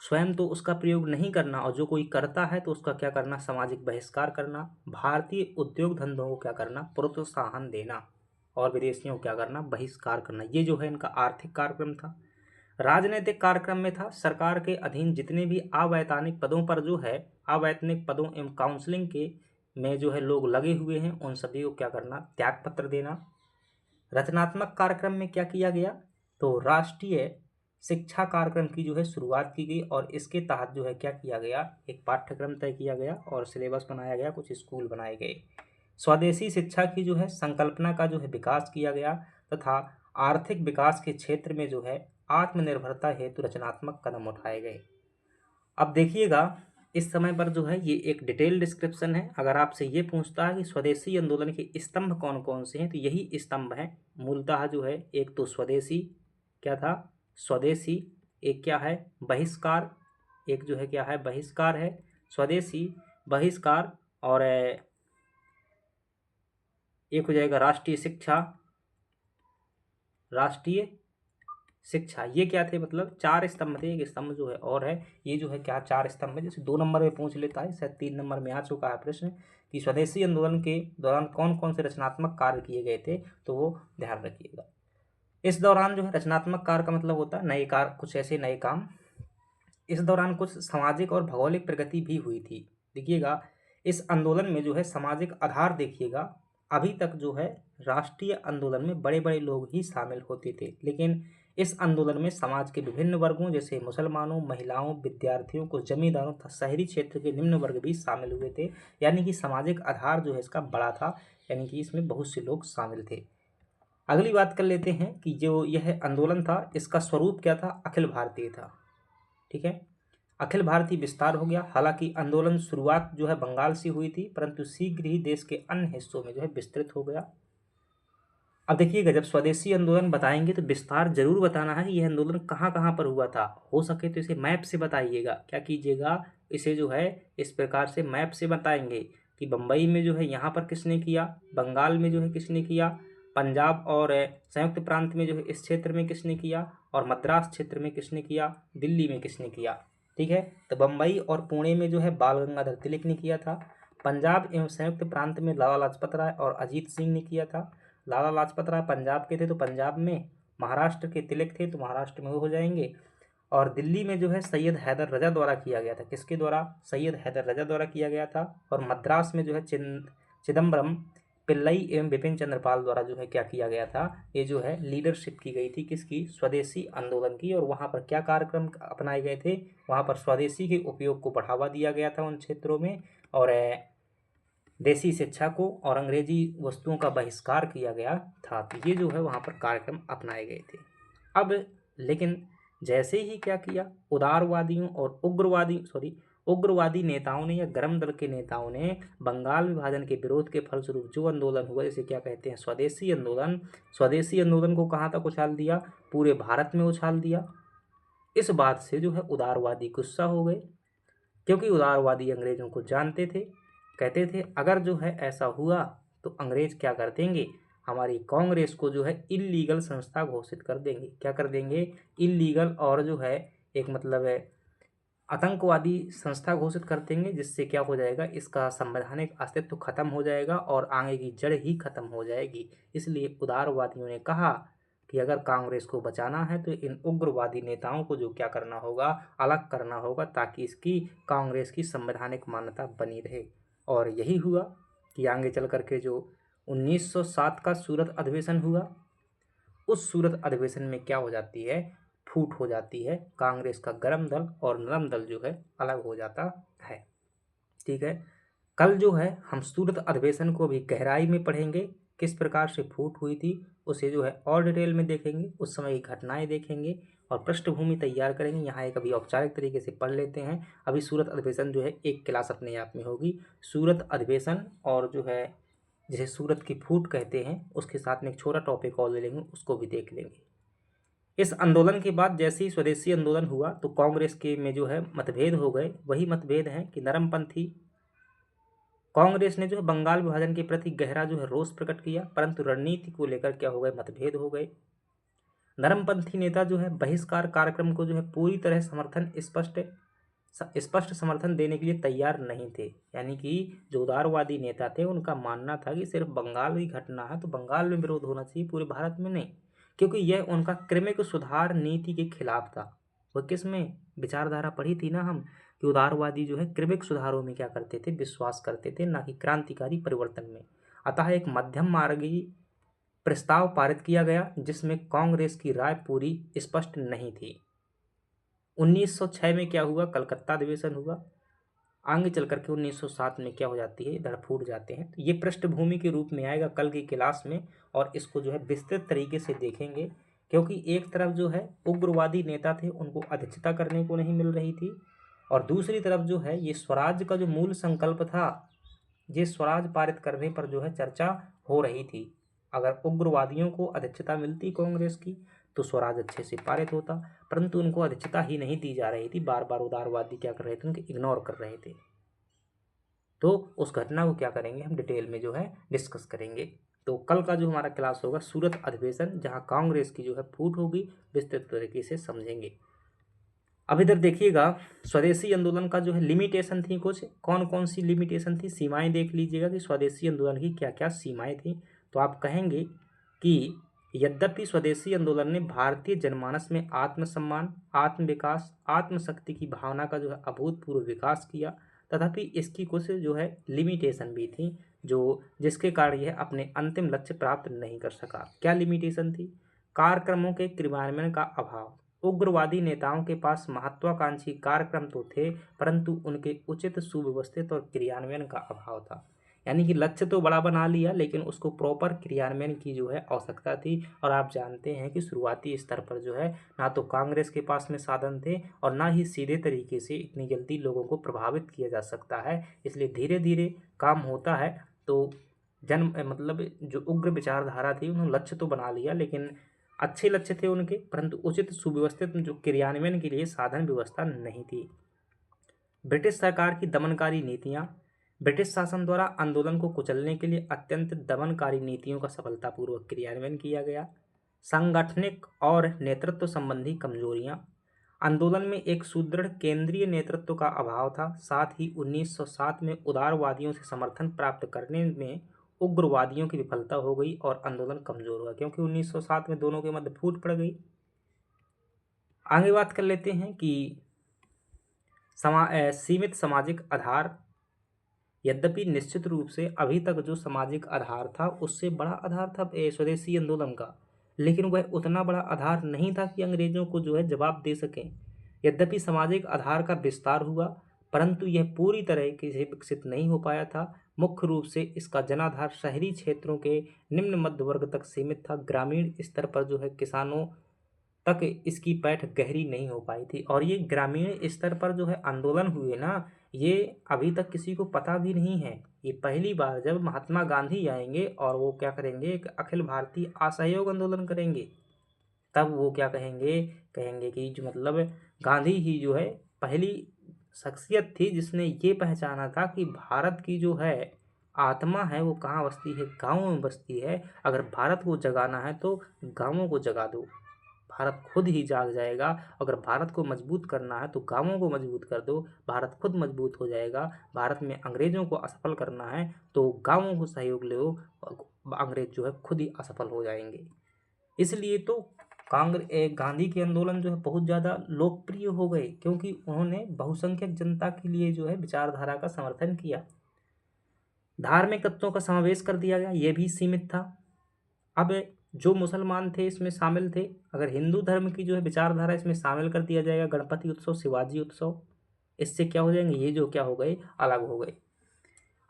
स्वयं तो उसका प्रयोग नहीं करना, और जो कोई करता है तो उसका क्या करना, सामाजिक बहिष्कार करना। भारतीय उद्योग धंधों को क्या करना, प्रोत्साहन देना, और विदेशियों को क्या करना, बहिष्कार करना। ये जो है इनका आर्थिक कार्यक्रम था। राजनीतिक कार्यक्रम में था सरकार के अधीन जितने भी अवैतनिक पदों पर जो है, अवैतनिक पदों एवं काउंसलिंग के में जो है लोग लगे हुए हैं, उन सभी को क्या करना, त्याग पत्र देना। रचनात्मक कार्यक्रम में क्या किया गया, तो राष्ट्रीय शिक्षा कार्यक्रम की जो है शुरुआत की गई, और इसके तहत जो है क्या किया गया, एक पाठ्यक्रम तय किया गया और सिलेबस बनाया गया, कुछ स्कूल बनाए गए। स्वदेशी शिक्षा की जो है संकल्पना का जो है विकास किया गया, तथा आर्थिक विकास के क्षेत्र में जो है आत्मनिर्भरता हेतु रचनात्मक कदम उठाए गए। अब देखिएगा इस समय पर जो है ये एक डिटेल डिस्क्रिप्शन है। अगर आपसे ये पूछता है कि स्वदेशी आंदोलन के स्तंभ कौन कौन से हैं, तो यही स्तंभ हैं मूलतः जो है। एक तो स्वदेशी क्या था, स्वदेशी, एक क्या है, बहिष्कार, एक जो है क्या है, बहिष्कार है, स्वदेशी, बहिष्कार, और एक हो जाएगा राष्ट्रीय शिक्षा, राष्ट्रीय शिक्षा। ये क्या थे, मतलब चार स्तंभ थे, एक स्तंभ जो है और है, ये जो है क्या, चार स्तंभ है। जैसे 2 नंबर में पूछ लेता है, शायद 3 नंबर में आ चुका है प्रश्न कि स्वदेशी आंदोलन के दौरान कौन कौन से रचनात्मक कार्य किए गए थे, तो वो ध्यान रखिएगा। इस दौरान जो है रचनात्मक कार्य का मतलब होता है नए कार्य, कुछ ऐसे नए काम। इस दौरान कुछ सामाजिक और भौगोलिक प्रगति भी हुई थी। देखिएगा इस आंदोलन में जो है सामाजिक आधार देखिएगा, अभी तक जो है राष्ट्रीय आंदोलन में बड़े बड़े लोग ही शामिल होते थे, लेकिन इस आंदोलन में समाज के विभिन्न वर्गों जैसे मुसलमानों, महिलाओं, विद्यार्थियों, कुछ जमींदारों तथा शहरी क्षेत्र के निम्न वर्ग भी शामिल हुए थे। यानी कि सामाजिक आधार जो है इसका बड़ा था, यानी कि इसमें बहुत से लोग शामिल थे। अगली बात कर लेते हैं कि जो यह आंदोलन था इसका स्वरूप क्या था, अखिल भारतीय था। ठीक है, अखिल भारतीय विस्तार हो गया। हालांकि आंदोलन शुरुआत जो है बंगाल से हुई थी, परंतु शीघ्र ही देश के अन्य हिस्सों में जो है विस्तृत हो गया। अब देखिएगा जब स्वदेशी आंदोलन बताएंगे तो विस्तार जरूर बताना है कि यह आंदोलन कहाँ कहाँ पर हुआ था। हो सके तो इसे मैप से बताइएगा। क्या कीजिएगा, इसे जो है इस प्रकार से मैप से बताएंगे कि बम्बई में जो है यहाँ पर किसने किया, बंगाल में जो है किसने किया, पंजाब और संयुक्त प्रांत में जो है इस क्षेत्र में किसने किया, और मद्रास क्षेत्र में किसने किया, दिल्ली में किसने किया। ठीक है, तो बम्बई और पुणे में जो है बाल गंगाधर तिलक ने किया था। पंजाब एवं संयुक्त प्रांत में लाला लाजपत राय और अजीत सिंह ने किया था। लाला लाजपत राय पंजाब के थे तो पंजाब में, महाराष्ट्र के तिलक थे तो महाराष्ट्र में वो हो जाएंगे। और दिल्ली में जो है सैयद हैदर रजा द्वारा किया गया था। किसके द्वारा, सैयद हैदर रजा द्वारा किया गया था। और मद्रास में जो है चिदम्बरम पिल्लई एवं बिपिन चंद्रपाल द्वारा जो है क्या किया गया था, ये जो है लीडरशिप की गई थी किसकी, स्वदेशी आंदोलन की। और वहाँ पर क्या कार्यक्रम अपनाए गए थे, वहाँ पर स्वदेशी के उपयोग को बढ़ावा दिया गया था उन क्षेत्रों में, और देसी शिक्षा को और अंग्रेजी वस्तुओं का बहिष्कार किया गया था। तो ये जो है वहाँ पर कार्यक्रम अपनाए गए थे। अब लेकिन जैसे ही क्या किया, उदारवादियों और उग्रवादी नेताओं ने या गरम दल के नेताओं ने बंगाल विभाजन के विरोध के फलस्वरूप जो आंदोलन हुआ, जैसे क्या कहते हैं स्वदेशी आंदोलन, स्वदेशी आंदोलन को कहाँ तक उछाल दिया, पूरे भारत में उछाल दिया। इस बात से जो है उदारवादी गुस्सा हो गए, क्योंकि उदारवादी अंग्रेजों को जानते थे। कहते थे अगर जो है ऐसा हुआ तो अंग्रेज क्या कर देंगे, हमारी कांग्रेस को जो है इल्लीगल संस्था घोषित कर देंगे। क्या कर देंगे, इल्लीगल, और जो है एक मतलब है आतंकवादी संस्था घोषित कर देंगे, जिससे क्या हो जाएगा, इसका संवैधानिक अस्तित्व खत्म हो जाएगा और आगे की जड़ ही खत्म हो जाएगी। इसलिए उदारवादियों ने कहा कि अगर कांग्रेस को बचाना है तो इन उग्रवादी नेताओं को जो क्या करना होगा, अलग करना होगा, ताकि इसकी कांग्रेस की संवैधानिक मान्यता बनी रहे। और यही हुआ कि आगे चल करके जो 1907 का सूरत अधिवेशन हुआ, उस सूरत अधिवेशन में क्या हो जाती है, फूट हो जाती है, कांग्रेस का गर्म दल और नरम दल जो है अलग हो जाता है। ठीक है, कल जो है हम सूरत अधिवेशन को भी गहराई में पढ़ेंगे, किस प्रकार से फूट हुई थी उसे जो है और डिटेल में देखेंगे, उस समय की घटनाएं देखेंगे और पृष्ठभूमि तैयार करेंगे। यहाँ एक अभी औपचारिक तरीके से पढ़ लेते हैं। अभी सूरत अधिवेशन जो है एक क्लास अपने आप में होगी, सूरत अधिवेशन और जो है जिसे सूरत की फूट कहते हैं, उसके साथ में एक छोटा टॉपिक और ले लेंगे, उसको भी देख लेंगे। इस आंदोलन के बाद जैसे ही स्वदेशी आंदोलन हुआ तो कांग्रेस के में जो है मतभेद हो गए। वही मतभेद हैं कि नरमपंथी कांग्रेस ने जो है बंगाल विभाजन के प्रति गहरा जो है रोष प्रकट किया, परंतु रणनीति को लेकर क्या हो गए, मतभेद हो गए। नरमपंथी नेता जो है बहिष्कार कार्यक्रम को जो है पूरी तरह स्पष्ट समर्थन देने के लिए तैयार नहीं थे। यानी कि जो उदारवादी नेता थे उनका मानना था कि सिर्फ बंगाल की घटना है तो बंगाल में विरोध होना चाहिए, पूरे भारत में नहीं, क्योंकि यह उनका क्रमिक सुधार नीति के खिलाफ था। वो किस में विचारधारा पढ़ी थी ना हम, कि उदारवादी जो है क्रमिक सुधारों में क्या करते थे, विश्वास करते थे, ना कि क्रांतिकारी परिवर्तन में। अतः एक मध्यम मार्गी प्रस्ताव पारित किया गया जिसमें कांग्रेस की राय पूरी स्पष्ट नहीं थी। 1906 में क्या हुआ, कलकत्ता अधिवेशन हुआ। आगे चल करके 1907 में क्या हो जाती है, इधर फूट जाते हैं। तो ये पृष्ठभूमि के रूप में आएगा कल की क्लास में और इसको जो है विस्तृत तरीके से देखेंगे, क्योंकि एक तरफ जो है उग्रवादी नेता थे, उनको अध्यक्षता करने को नहीं मिल रही थी, और दूसरी तरफ जो है ये स्वराज्य का जो मूल संकल्प था, ये स्वराज पारित करने पर जो है चर्चा हो रही थी। अगर उग्रवादियों को अध्यक्षता मिलती कांग्रेस की तो स्वराज अच्छे से पारित होता, परंतु उनको अध्यक्षता ही नहीं दी जा रही थी। बार बार उदारवादी क्या कर रहे थे, उनके इग्नोर कर रहे थे। तो उस घटना को क्या करेंगे, हम डिटेल में जो है डिस्कस करेंगे। तो कल का जो हमारा क्लास होगा सूरत अधिवेशन, जहां कांग्रेस की जो है फूट होगी, विस्तृत तरीके से समझेंगे। अब इधर देखिएगा, स्वदेशी आंदोलन का जो है लिमिटेशन थी, कुछ कौन कौन सी लिमिटेशन थी, सीमाएं देख लीजिएगा कि स्वदेशी आंदोलन की क्या क्या सीमाएं थी। तो आप कहेंगे कि यद्यपि स्वदेशी आंदोलन ने भारतीय जनमानस में आत्मसम्मान, आत्मविकास, आत्मशक्ति की भावना का जो है अभूतपूर्व विकास किया, तथापि इसकी कुछ जो है लिमिटेशन भी थी, जो जिसके कारण यह अपने अंतिम लक्ष्य प्राप्त नहीं कर सका। क्या लिमिटेशन थी, कार्यक्रमों के क्रियान्वयन का अभाव। उग्रवादी नेताओं के पास महत्वाकांक्षी कार्यक्रम तो थे, परंतु उनके उचित, सुव्यवस्थित और क्रियान्वयन का अभाव था। यानी कि लक्ष्य तो बड़ा बना लिया, लेकिन उसको प्रॉपर क्रियान्वयन की जो है आवश्यकता थी। और आप जानते हैं कि शुरुआती स्तर पर जो है ना तो कांग्रेस के पास में साधन थे और ना ही सीधे तरीके से इतनी जल्दी लोगों को प्रभावित किया जा सकता है। इसलिए धीरे धीरे काम होता है। तो मतलब जो उग्र विचारधारा थी, उन्होंने लक्ष्य तो बना लिया, लेकिन अच्छे लक्ष्य थे उनके, परंतु उचित, सुव्यवस्थित जो क्रियान्वयन के लिए साधन व्यवस्था नहीं थी। ब्रिटिश सरकार की दमनकारी नीतियां। ब्रिटिश शासन द्वारा आंदोलन को कुचलने के लिए अत्यंत दमनकारी नीतियों का सफलतापूर्वक क्रियान्वयन किया गया। सांगठनिक और नेतृत्व संबंधी कमजोरियां। आंदोलन में एक सुदृढ़ केंद्रीय नेतृत्व का अभाव था। साथ ही 1907 में उदारवादियों से समर्थन प्राप्त करने में उग्रवादियों की विफलता हो गई और आंदोलन कमजोर हुआ, क्योंकि 1907 में दोनों के मध्य फूट पड़ गई। आगे बात कर लेते हैं कि सीमित सामाजिक आधार। यद्यपि निश्चित रूप से अभी तक जो सामाजिक आधार था उससे बड़ा आधार था स्वदेशी आंदोलन का, लेकिन वह उतना बड़ा आधार नहीं था कि अंग्रेजों को जो है जवाब दे सकें। यद्यपि सामाजिक आधार का विस्तार हुआ, परंतु यह पूरी तरह से विकसित नहीं हो पाया था। मुख्य रूप से इसका जनाधार शहरी क्षेत्रों के निम्न मध्य वर्ग तक सीमित था। ग्रामीण स्तर पर जो है किसानों तक इसकी पैठ गहरी नहीं हो पाई थी। और ये ग्रामीण स्तर पर जो है आंदोलन हुए ना, ये अभी तक किसी को पता भी नहीं है। ये पहली बार जब महात्मा गांधी आएंगे और वो क्या करेंगे, एक अखिल भारतीय असहयोग आंदोलन करेंगे, तब वो क्या कहेंगे कि जो मतलब गांधी ही जो है पहली शख्सियत थी जिसने ये पहचाना था कि भारत की जो है आत्मा है वो कहाँ बसती है, गाँवों में बसती है। अगर भारत को जगाना है तो गाँवों को जगा दो। भारत खुद ही जाग जाएगा। अगर भारत को मजबूत करना है तो गांवों को मजबूत कर दो, भारत खुद मजबूत हो जाएगा। भारत में अंग्रेजों को असफल करना है तो गांवों को सहयोग लो, अंग्रेज जो है खुद ही असफल हो जाएंगे। इसलिए तो गांधी के आंदोलन जो है बहुत ज़्यादा लोकप्रिय हो गए, क्योंकि उन्होंने बहुसंख्यक जनता के लिए जो है विचारधारा का समर्थन किया। धार्मिक तत्वों का समावेश कर दिया गया, यह भी सीमित था। अब जो मुसलमान थे इसमें शामिल थे, अगर हिंदू धर्म की जो है विचारधारा इसमें शामिल कर दिया जाएगा, गणपति उत्सव, शिवाजी उत्सव, इससे क्या हो जाएंगे, ये जो क्या हो गए, अलग हो गए।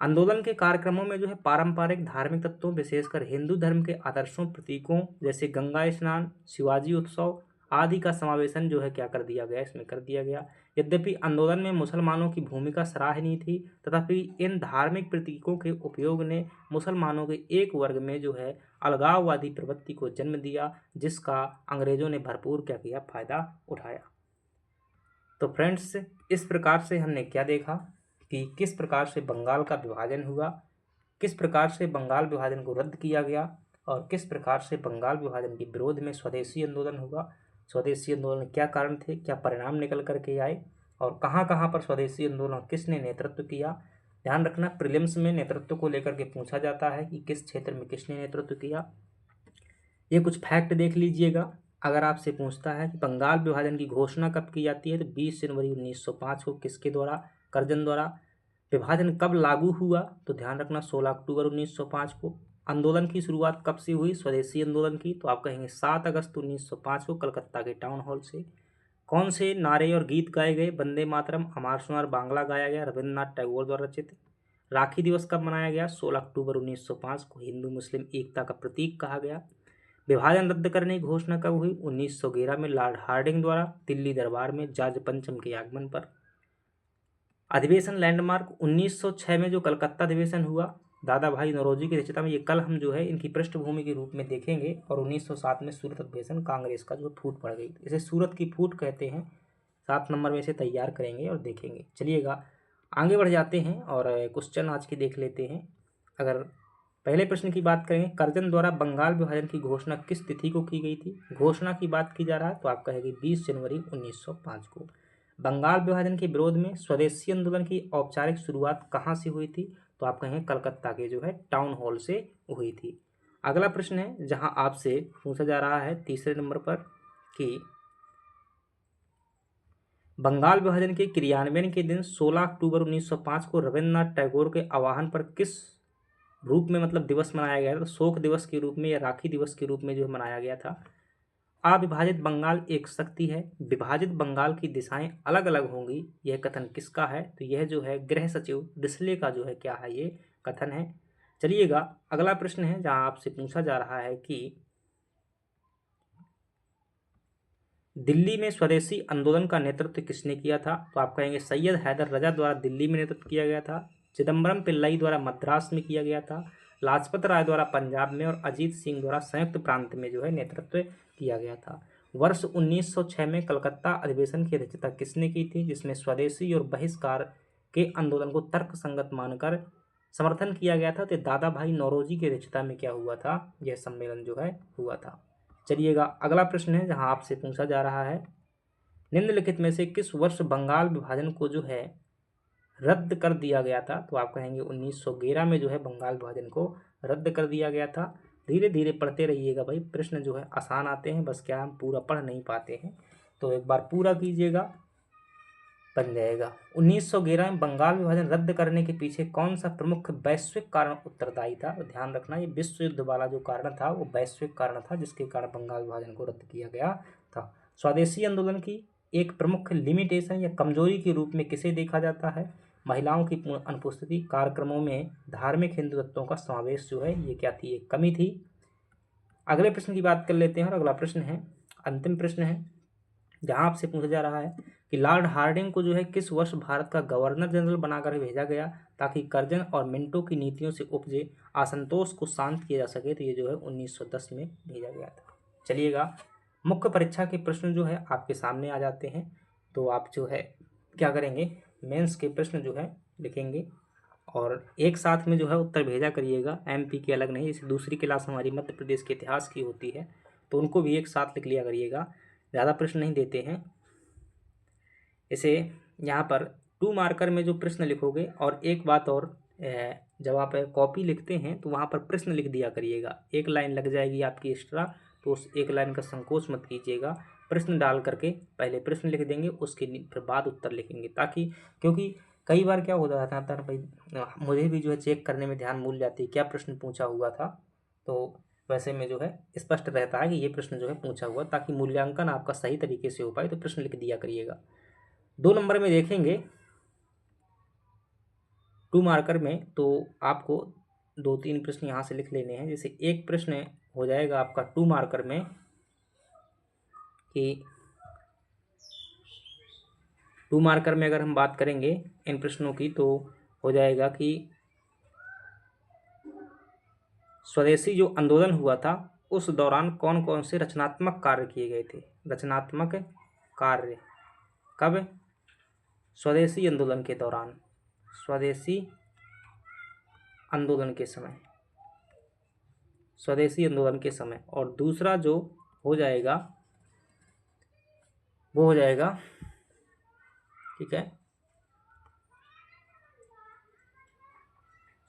आंदोलन के कार्यक्रमों में जो है पारंपरिक धार्मिक तत्वों, विशेषकर हिंदू धर्म के आदर्शों, प्रतीकों जैसे गंगा स्नान, शिवाजी उत्सव आदि का समावेशन जो है क्या कर दिया गया, इसमें कर दिया गया। यद्यपि आंदोलन में मुसलमानों की भूमिका सराहनीय थी, तथापि इन धार्मिक प्रतीकों के उपयोग ने मुसलमानों के एक वर्ग में जो है अलगाववादी प्रवृत्ति को जन्म दिया, जिसका अंग्रेजों ने भरपूर क्या किया, फायदा उठाया। तो फ्रेंड्स, इस प्रकार से हमने क्या देखा कि किस प्रकार से बंगाल का विभाजन हुआ, किस प्रकार से बंगाल विभाजन को रद्द किया गया, और किस प्रकार से बंगाल विभाजन के विरोध में स्वदेशी आंदोलन हुआ। स्वदेशी आंदोलन क्या कारण थे, क्या परिणाम निकल करके आए, और कहाँ कहाँ पर स्वदेशी आंदोलन किसने नेतृत्व किया। ध्यान रखना, प्रीलिम्स में नेतृत्व को लेकर के पूछा जाता है कि किस क्षेत्र में किसने नेतृत्व किया। ये कुछ फैक्ट देख लीजिएगा। अगर आपसे पूछता है कि बंगाल विभाजन की घोषणा कब की जाती है, तो 20 जनवरी 1905 को किसके द्वारा, कर्जन द्वारा। विभाजन कब लागू हुआ, तो ध्यान रखना 16 अक्टूबर 1905 को। आंदोलन की शुरुआत कब से हुई, स्वदेशी आंदोलन की, तो आप कहेंगे 7 अगस्त 1905 को कलकत्ता के टाउन हॉल से। कौन से नारे और गीत गाए गए, वंदे मातरम, अमर सोनार बांग्ला गाया गया, रविन्द्रनाथ टैगोर द्वारा रचित। राखी दिवस कब मनाया गया, 16 अक्टूबर 1905 को, हिंदू मुस्लिम एकता का प्रतीक कहा गया। विभाजन रद्द करने की घोषणा कब हुई, 1911 में लॉर्ड हार्डिंग द्वारा दिल्ली दरबार में जॉर्ज पंचम के आगमन पर। अधिवेशन लैंडमार्क 1906 में जो कलकत्ता अधिवेशन हुआ, दादा भाई नौरोजी की अध्यक्षता में, ये कल हम जो है इनकी पृष्ठभूमि के रूप में देखेंगे। और 1907 में सूरत अधिवेशन, कांग्रेस का जो फूट पड़ गई, इसे सूरत की फूट कहते हैं। 7 नंबर में इसे तैयार करेंगे और देखेंगे। चलिएगा आगे बढ़ जाते हैं और क्वेश्चन आज के देख लेते हैं। अगर पहले प्रश्न की बात करेंगे, कर्जन द्वारा बंगाल विभाजन की घोषणा किस तिथि को की गई थी। घोषणा की बात की जा रहा है तो आप कहेंगे 20 जनवरी 1905 को। बंगाल विभाजन के विरोध में स्वदेशी आंदोलन की औपचारिक शुरुआत कहाँ से हुई थी, तो आप कहेंगे कलकत्ता के जो है टाउन हॉल से हुई थी। अगला प्रश्न है जहां आपसे पूछा जा रहा है तीसरे नंबर पर कि बंगाल विभाजन के क्रियान्वयन के दिन 16 अक्टूबर 1905 को रविन्द्रनाथ टैगोर के आह्वान पर किस रूप में मतलब दिवस मनाया गया था, तो शोक दिवस के रूप में या राखी दिवस के रूप में जो मनाया गया था। अविभाजित बंगाल एक शक्ति है, विभाजित बंगाल की दिशाएं अलग अलग होंगी, यह कथन किसका है, तो यह जो है गृह सचिव डिसले का जो है क्या है, ये कथन है। चलिएगा अगला प्रश्न है जहां आपसे पूछा जा रहा है कि दिल्ली में स्वदेशी आंदोलन का नेतृत्व किसने किया था, तो आप कहेंगे सैयद हैदर रजा द्वारा दिल्ली में नेतृत्व किया गया था, चिदम्बरम पिल्लई द्वारा मद्रास में किया गया था, लाजपत राय द्वारा पंजाब में, और अजीत सिंह द्वारा संयुक्त प्रांत में जो है नेतृत्व किया गया था। वर्ष 1906 में कलकत्ता अधिवेशन की अध्यक्षता किसने की थी, जिसमें स्वदेशी और बहिष्कार के आंदोलन को तर्कसंगत मानकर समर्थन किया गया था। तो दादा भाई नौरोजी की अध्यक्षता में क्या हुआ था, यह सम्मेलन जो है हुआ था। चलिएगा अगला प्रश्न है जहां आपसे पूछा जा रहा है निम्नलिखित में से किस वर्ष बंगाल विभाजन को जो है रद्द कर दिया गया था, तो आप कहेंगे 1911 में जो है बंगाल विभाजन को रद्द कर दिया गया था। धीरे धीरे पढ़ते रहिएगा भाई, प्रश्न जो है आसान आते हैं, बस क्या हम पूरा पढ़ नहीं पाते हैं, तो एक बार पूरा कीजिएगा बन जाएगा। 1911 में बंगाल विभाजन रद्द करने के पीछे कौन सा प्रमुख वैश्विक कारण उत्तरदायी था, तो ध्यान रखना ये विश्व युद्ध वाला जो कारण था वो वैश्विक कारण था, जिसके कारण बंगाल विभाजन को रद्द किया गया था। स्वदेशी आंदोलन की एक प्रमुख लिमिटेशन या कमजोरी के रूप में किसे देखा जाता है, महिलाओं की पूर्ण अनुपस्थिति, कार्यक्रमों में धार्मिक हिंदू तत्वों का समावेश जो है ये क्या थी, एक कमी थी। अगले प्रश्न की बात कर लेते हैं और अगला प्रश्न है अंतिम प्रश्न है जहां आपसे पूछा जा रहा है कि लॉर्ड हार्डिंग को जो है किस वर्ष भारत का गवर्नर जनरल बनाकर भेजा गया ताकि कर्जन और मिंटो की नीतियों से उपजे असंतोष को शांत किया जा सके, तो ये जो है 1910 में भेजा गया था। चलिएगा मुख्य परीक्षा के प्रश्न जो है आपके सामने आ जाते हैं, तो आप जो है क्या करेंगे, मेंस के प्रश्न जो है लिखेंगे और एक साथ में जो है उत्तर भेजा करिएगा, एमपी के अलग नहीं। जैसे दूसरी क्लास हमारी मध्य प्रदेश के इतिहास की होती है तो उनको भी एक साथ लिख लिया करिएगा, ज़्यादा प्रश्न नहीं देते हैं इसे। यहाँ पर 2 मार्कर में जो प्रश्न लिखोगे, और एक बात और, जब आप कॉपी लिखते हैं तो वहाँ पर प्रश्न लिख दिया करिएगा। एक लाइन लग जाएगी आपकी एक्स्ट्रा, तो उस एक लाइन का संकोच मत कीजिएगा, प्रश्न डाल करके पहले प्रश्न लिख देंगे, उसके फिर बाद उत्तर लिखेंगे, ताकि, क्योंकि कई बार क्या हो जाता था भाई, मुझे भी जो है चेक करने में ध्यान भूल जाती है क्या प्रश्न पूछा हुआ था। तो वैसे में जो है स्पष्ट रहता है कि ये प्रश्न जो है पूछा हुआ, ताकि मूल्यांकन आपका सही तरीके से हो पाए, तो प्रश्न लिख दिया करिएगा। 2 नंबर में देखेंगे 2 मार्कर में, तो आपको 2-3 प्रश्न यहाँ से लिख लेने हैं। जैसे एक प्रश्न हो जाएगा आपका 2 मार्कर में कि 2 मार्कर में अगर हम बात करेंगे इन प्रश्नों की, तो हो जाएगा कि स्वदेशी जो आंदोलन हुआ था उस दौरान कौन कौन से रचनात्मक कार्य किए गए थे। रचनात्मक कार्य कब? स्वदेशी आंदोलन के दौरान, स्वदेशी आंदोलन के समय, स्वदेशी आंदोलन के समय। और दूसरा जो हो जाएगा वो हो जाएगा, ठीक है,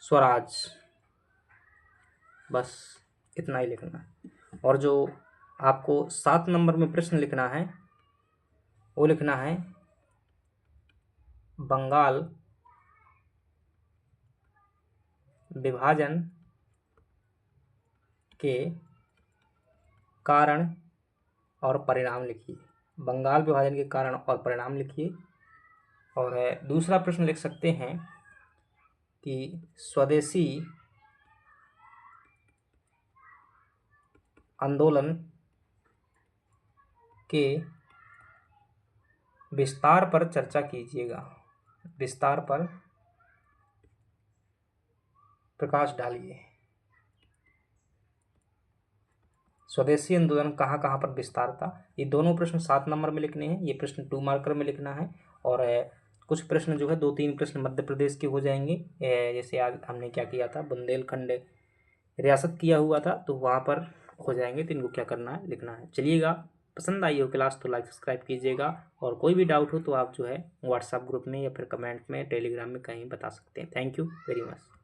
स्वराज। बस इतना ही लिखना है। और जो आपको 7 नंबर में प्रश्न लिखना है वो लिखना है बंगाल विभाजन के कारण और परिणाम लिखिए। बंगाल विभाजन के कारण और परिणाम लिखिए। और दूसरा प्रश्न लिख सकते हैं कि स्वदेशी आंदोलन के विस्तार पर चर्चा कीजिएगा, विस्तार पर प्रकाश डालिए। स्वदेशी आंदोलन कहाँ कहाँ पर विस्तार था, ये दोनों प्रश्न 7 नंबर में लिखने हैं। ये प्रश्न 2 मार्कर में लिखना है। और कुछ प्रश्न जो है 2-3 प्रश्न मध्य प्रदेश के हो जाएंगे। जैसे आज हमने क्या किया था, बुंदेलखंड रियासत किया हुआ था, तो वहाँ पर हो जाएंगे। तो इनको क्या करना है, लिखना है। चलिएगा, पसंद आई हो क्लास तो लाइक सब्सक्राइब कीजिएगा। और कोई भी डाउट हो तो आप जो है व्हाट्सएप ग्रुप में या फिर कमेंट में, टेलीग्राम में कहीं बता सकते हैं। Thank you very much.